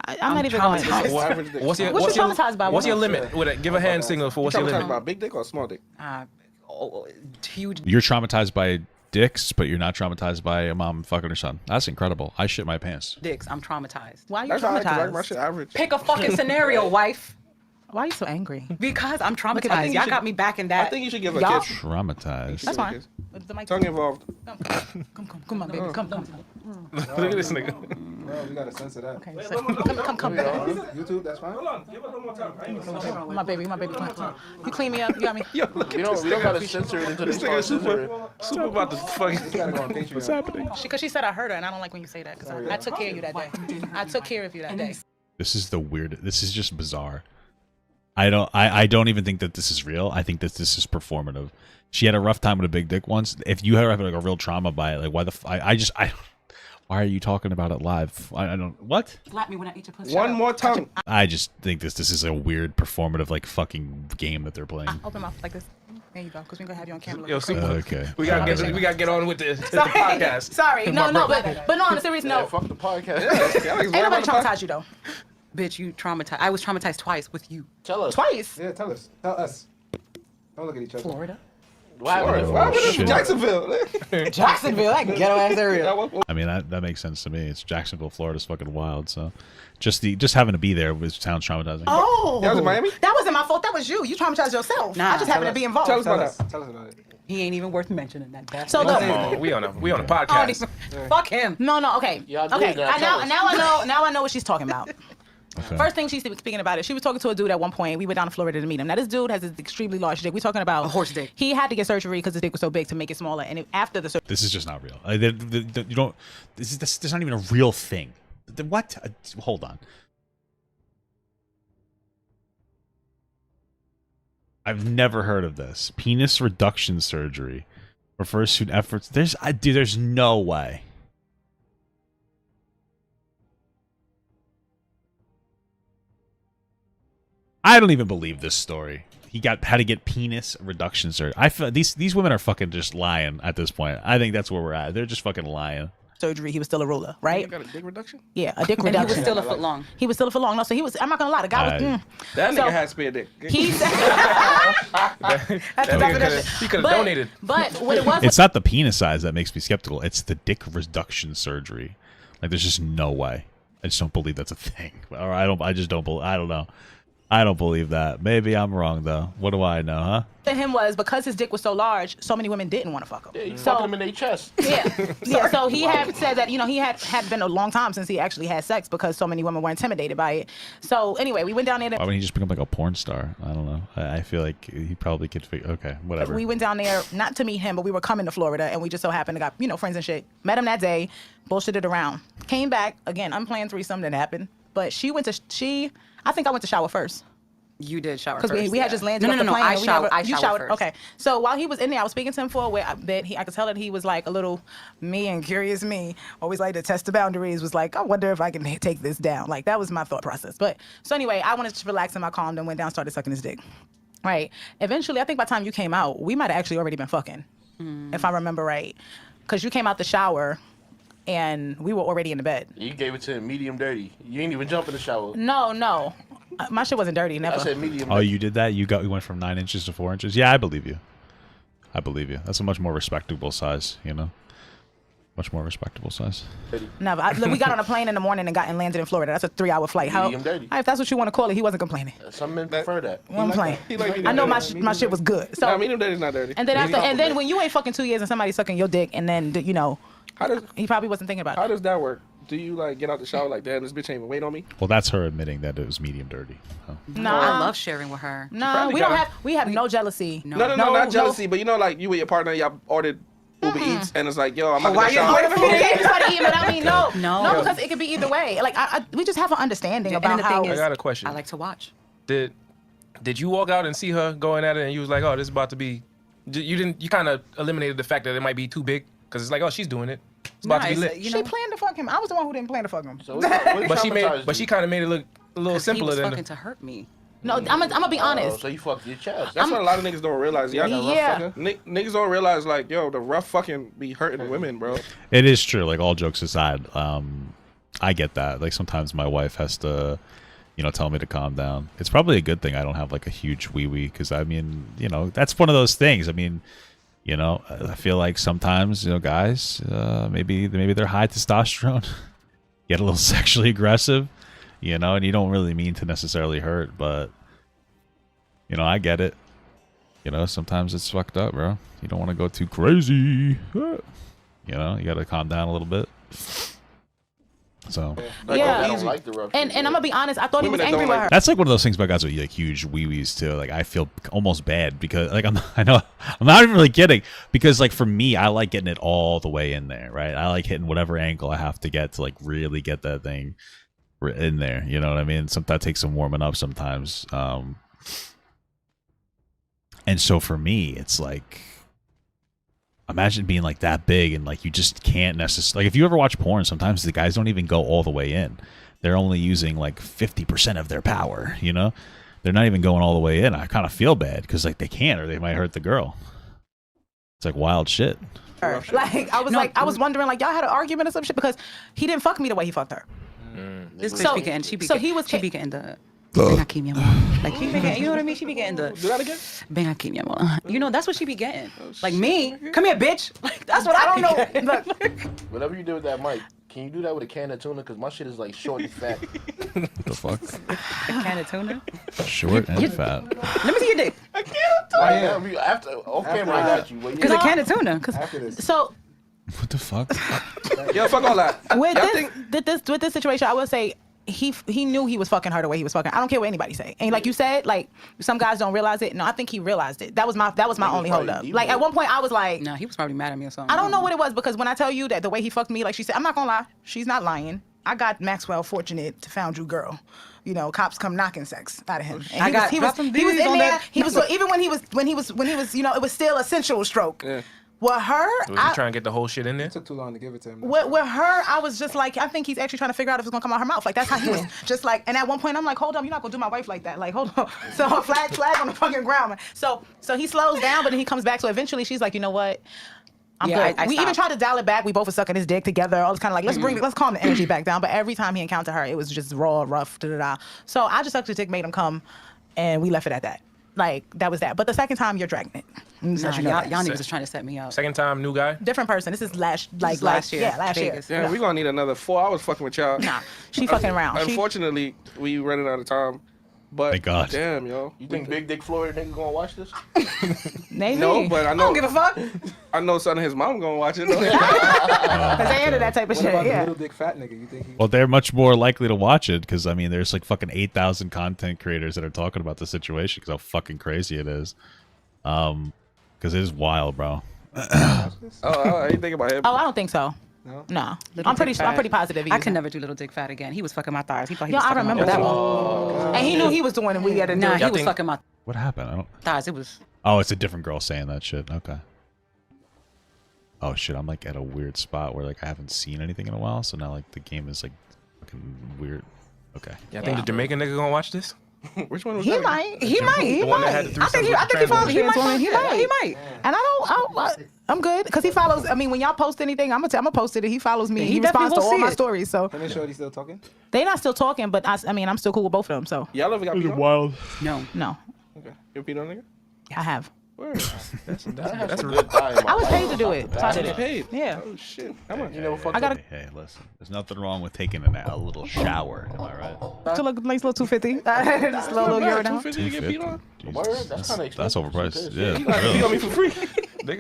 I'm not even going. traumatized. Well, average dick. What you traumatized by? What's your What? limit? With it, give a hand signal for what's your Traumatized limit. about big dick or small dick? Huge. you're traumatized by dicks, but you're not traumatized by a mom fucking her son. That's incredible. I shit my pants. Dicks. I'm traumatized. Why are you That's all right, 'cause like my traumatized? shit average. Pick a fucking scenario, wife. Why are you so angry? Because I'm I traumatized. think you Y'all should- got me back in I that. think you should give a Y'all- kiss. Traumatized. That's fine. Kiss. The mic- Tongue involved. Come on, baby. Come. Look at this nigga. No, we gotta censor that. Okay, so, come. YouTube, that's fine. My baby. You clean me up. You got me. We don't gotta censor it until they start censoring. Super about to fucking. You gotta go on Patreon. What's happening? Because she said I heard her, and I don't like when you say that. Because I took care of you that day. I took care of you that day. This is just bizarre. I don't even think that this is real. I think that this is performative. She had a rough time with a big dick once. If you have like a real trauma by it, like why why are you talking about it live? I don't what? Slap me when I eat your pussy. One more tongue. I just think this is a weird performative like fucking game that they're playing. Open mouth like this. There you go. Because we're gonna have you on camera. Yo, looking super. Okay. We gotta get on with the Sorry. podcast. Sorry. No, but no, on a serious Yeah, note, fuck the podcast. ain't nobody traumatized you though. Bitch, you traumatized. I was traumatized twice with you. Tell us. Twice. Yeah, tell us. Tell us. Don't look at each other. Florida. What happened? Oh, Why would it shit. Jacksonville? Jacksonville, that ghetto ass area. I mean that makes sense to me. It's Jacksonville, Florida's fucking wild. So just having to be there sounds traumatizing. Oh. That was in Miami? That wasn't my fault. That was you. You traumatized yourself. Nah. I just happened to be involved. Tell us about that. Tell us about it. He ain't even worth mentioning that. That's So look. Come on, we on a I don't podcast. even, fuck him. No, okay. Y'all did Okay. that. Tell us. Now I know what she's talking about. Okay. First thing she's speaking about it, she was talking to a dude at one point. We went down to Florida to meet him. Now this dude has this extremely large dick. We're talking about A horse dick. He had to get surgery because his dick was so big to make it smaller. And after the surgery, This is just not real. You don't. This is not even a real thing. What? Hold on. I've never heard of this. Penis reduction surgery refers to efforts. There's no way. I don't even believe this story. He had to get penis reduction surgery. I feel these women are fucking just lying at this point. I think that's where we're at. They're just fucking lying. he was still a ruler, You right? got a dick reduction? Yeah, a dick And he was reduction. still a foot long. He was still a foot long. No, so he was. I'm not gonna lie. The guy was. That So- nigga had spare dick. He said. That's the definition. He could have But- donated. But what it was. It's not the penis size that makes me skeptical. It's the dick reduction surgery. Like, there's just no way. I just don't believe that's a thing. Or I don't. I just don't. I don't know. I don't believe that. Maybe I'm wrong though. What do I know, huh? to him was because his dick was so large, so many women didn't want to fuck him. Yeah, you so fucking them in their chest. yeah. So he had said that he had been a long time since he actually had sex because so many women were intimidated by it. So anyway, we went down there. Why wouldn't he just become like a porn star? I don't know. I feel like he probably could figure. Okay, whatever. We went down there not to meet him, but we were coming to Florida, and we just so happened to got friends and shit. Met him that day, bullshitted around. Came back again, unplanned threesome that happened. But I think I went to shower first. You did shower Because first. we had just landed No, off no, the no. plane. I and we showered. never- I you showered first. Okay. So while he was in there, I was speaking to him for a bit. I could tell that he was like a little me and curious me. Always like to test the boundaries. Was like, I wonder if I can take this down. Like that was my thought process. But so anyway, I wanted to relax him. I calmed and went down, started sucking his dick. Right. Eventually, I think by the time you came out, we might have actually already been fucking, if I remember right. because you came out the shower, and we were already in the bed. You gave it to him medium dirty. You ain't even jump in the shower. No. My shit wasn't dirty. I Never. said medium. Oh, dirty. you did that? You went from 9 inches to 4 inches? Yeah, I believe you. That's a much more respectable size, you know? Much more respectable size. Never. We got on a plane in the morning and landed in Florida. That's a 3-hour flight. Medium dirty. If that's what you want to call it, he wasn't complaining. Some men prefer that. I'm playing. He like medium I know dirty. my shit was good. So Nah, medium dirty's not dirty. and then when you ain't fucking 2 years and somebody's sucking your dick, and then How does he probably wasn't thinking about how it. does that work? Do you like get out the shower like, damn, this bitch ain't even wait on me? Well, that's her admitting that it was medium dirty. Oh. Nah, I love sharing with her. Nah, probably we don't got- have no jealousy. No. No, No, not jealousy, but you know, like you with your partner, y'all ordered Uber Eats, and it's like, yo, I'm not gonna shower. Everybody eating without me? No, No. because it could be either way. Like we just have an understanding Yeah, about and the how. thing I is- got a question. I like to watch. Did you walk out and see her going at it, and you was like, oh, this is about to be? You kind of eliminated the fact that it might be too big, because it's like, oh, she's doing it. It's about to be lit. She planned to fuck him. I was the one who didn't plan to fuck him. So what But she kind of made it look a little He simpler was than. fucking to hurt me. No, I'm gonna be honest. So you fucked your chest. That's what a lot of niggas don't realize. Y'all got rough Yeah. fucking. Niggas don't realize, like, yo, the rough fucking be hurting women, bro. It is true. Like, all jokes aside, I get that. Like, sometimes my wife has to, tell me to calm down. It's probably a good thing I don't have like a huge wee-wee, because I mean, that's one of those things. I mean, I feel like sometimes, guys, maybe they're high testosterone, get a little sexually aggressive, and you don't really mean to necessarily hurt, but I get it. Sometimes it's fucked up, bro. You don't want to go too crazy. You got to calm down a little bit. So Like, Yeah. I easy. don't like the rough. And shit, I'm gonna be honest. I thought Women he that was angry don't with like her. that's like one of those things about guys with like huge wee-wees too. Like, I feel almost bad because like I'm not even really kidding, because like for me, I like getting it all the way in there, right? I like hitting whatever angle I have to get to like really get that thing in there. You know what I mean? That takes some warming up sometimes. And so for me, it's like, imagine being like that big and like you just can't necessarily, like if you ever watch porn, sometimes the guys don't even go all the way in. They're only using like 50% of their power, They're not even going all the way in. I kind of feel bad because like they can't, or they might hurt the girl. It's like wild shit. Like I was wondering, like y'all had an argument or some shit because he didn't fuck me the way he fucked her. This So- bitch be getting, she be so getting, he was she ca- be getting the. Ven aquí, mi amor. Like, she be getting, you know what I mean? She be getting the. Do that again? Ven aquí, mi amor. That's what she be getting. Like me, come here, bitch. Like, that's what I don't know. Look, Whatever you do with that mic, can you do that with a can of tuna? Because my shit is like short and fat. What the fuck? A can of tuna. Short and fat. Let me see your dick. After off camera, I got you. But Because yeah. a can of tuna. Because After this. so What the fuck? Yo, fuck all that. with Y'all with this situation, I would say he knew he was fucking her the way he was fucking. I don't care what anybody say. And like you said, like some guys don't realize it. No, I think he realized it. That was my only hold up. probably Like at one point, I was like, no, he was probably mad at me or something. I don't know what it was, because when I tell you that the way he fucked me, like she said, I'm not gonna lie, she's not lying. I got Maxwell fortunate to found you, girl. Cops come knocking sex out of him. And I got he dropped was some in D's on there. that. He was even when he was it was still a sensual stroke. Yeah. With her, Was he trying to get the whole shit in there? It took too long to give it to him. with her, I was just like, I think he's actually trying to figure out if it's gonna come out her mouth. Like that's how he was. Just like, and at one point, I'm like, hold on, you're not gonna do my wife like that. Like, hold on. So flag on the fucking ground. Man. So he slows down, but then he comes back. So eventually, she's like, you know what? I'm Yeah, good. I We even stopped. tried to dial it back. We both were sucking his dick together. All this kind of like, let's calm the energy back down. But every time he encountered her, it was just raw, rough, da. So I just sucked his dick, made him come, and we left it at that. Like that was that. But the second time, you're dragging it. Just Nah, let you know y'all that. niggas was trying to set me up. Second time, new guy. Different person. This is last year. Yeah, last year. Vegas. Yeah, No. we gonna need another 4 hours fucking with y'all. Nah, she fucking around. She- Unfortunately, we running out of time. But Thank God. damn, yo. You think Big Dick Florida nigga gonna watch this? Maybe. No, but I know. don't give a fuck. I know son of his mom gonna watch it. Because they into that type of What shit. about the Yeah. little dick fat nigga? You think he? Well, they're much more likely to watch it because I mean, there's like fucking 8,000 content creators that are talking about the situation because how fucking crazy it is. Because it is wild, bro. I ain't thinking about him. Oh, I don't think so. No. I'm pretty positive. I could never do little dick fat again. He was fucking my thighs. He thought he Yo, was I fucking remember my that thighs. one. And he knew he was doing it. We had to do Nah, it. he was fucking my What happened? I don't. thighs. It was. Oh, it's a different girl saying that shit. Okay. Oh shit, I'm like at a weird spot where like I haven't seen anything in a while, so now like the game is like fucking weird. Okay. Yeah, I think the Jamaican nigga gonna watch this. Which one was He that? might. He might. He The one that might. had the I think threesome with the he trans might. He He might. might. And I I'm good because he follows. I mean, when y'all post anything, I'm gonna post it. And he follows me. Yeah, He, he responds definitely to will all see my it. stories. So Him and Shorty still talking? they not still talking, but I mean, I'm still cool with both of them. So Y'all ever got beat on? Wild. No. no, Okay. You beat on a nigga? I have. Word. That's a good time. I was paid to do it. So I did You it. paid? Yeah. Oh shit. How much? You never fucked I got up. Hey, listen. There's nothing wrong with taking a little shower. Am I right? to look nice little 250. Just a little euro down. 250 to get beat on? Jesus, Word? That's kinda That's expensive. overpriced. Yeah. Yeah. You got beat on really. me for free.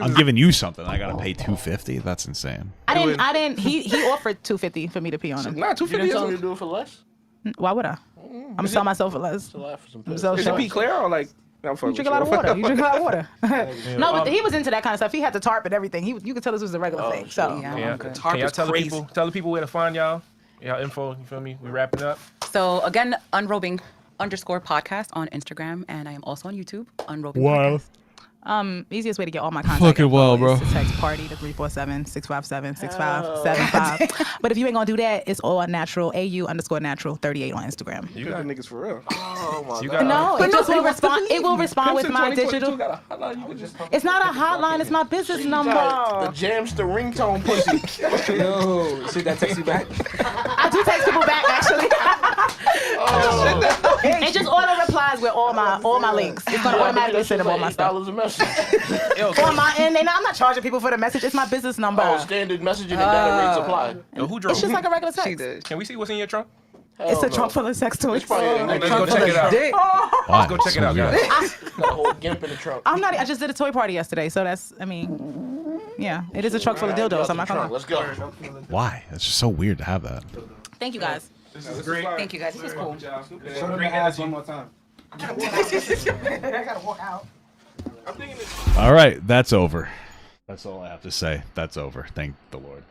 I'm giving you something. I gotta pay $250. That's insane. I didn't. He offered 250 for me to pee on him. Nah, You 250 didn't tell me is to do it for less? Why would I? I'm gonna sell myself for less. To laugh for some I'm piss. so Is it sure. pee clear or like? I'm You drink a lot of water. You drink a lot of water. No, but he was into that kind of stuff. He had the tarp and everything. You could tell this was a regular thing. So Yeah, Yeah. I'm good. Can y'all is tell crazy. the people where to find y'all? Y'all info, you feel me? We wrapping up. So again, unrobing_podcast on Instagram, and I am also on YouTube. Unrobing. Podcast. easiest way to get all my contact Fucking info wild, bro. is to text party to 347-657-6575. But if you ain't gonna do that, it's all natural. AU_natural 38 on Instagram. You got niggas for real. Oh my You god. got No, it just will respond. It will respond with Since my 2022 digital. got a hotline, you can just- It's not a hotline. It's my business The number. Jamster ringtone pussy. Yo, shit that text you back? I do text people back actually. It just auto replies with all my links. It's gonna automatically send them all my stuff. $8 a message. On my end, and I'm not charging people for the message. It's my business number. Oh, standard messaging and data rates apply. Yo, who drove? It's just like a regular text. Can we see what's in your trunk? It's Hell a no. trunk full of sex toys. Probably a Let's nigga go check it out. Why? Go check it out, guys. got a whole gimp in the trunk. I'm not. I just did a toy party yesterday, so that's. I mean, yeah, it is a trunk full of dildos. I'm not gonna. Let's go. Why? It's just so weird to have that. Thank you guys. This is great. Thank you guys. This was cool. Show them the ass one more time. I gotta walk out. All right, that's over. That's all I have to say. That's over. Thank the Lord.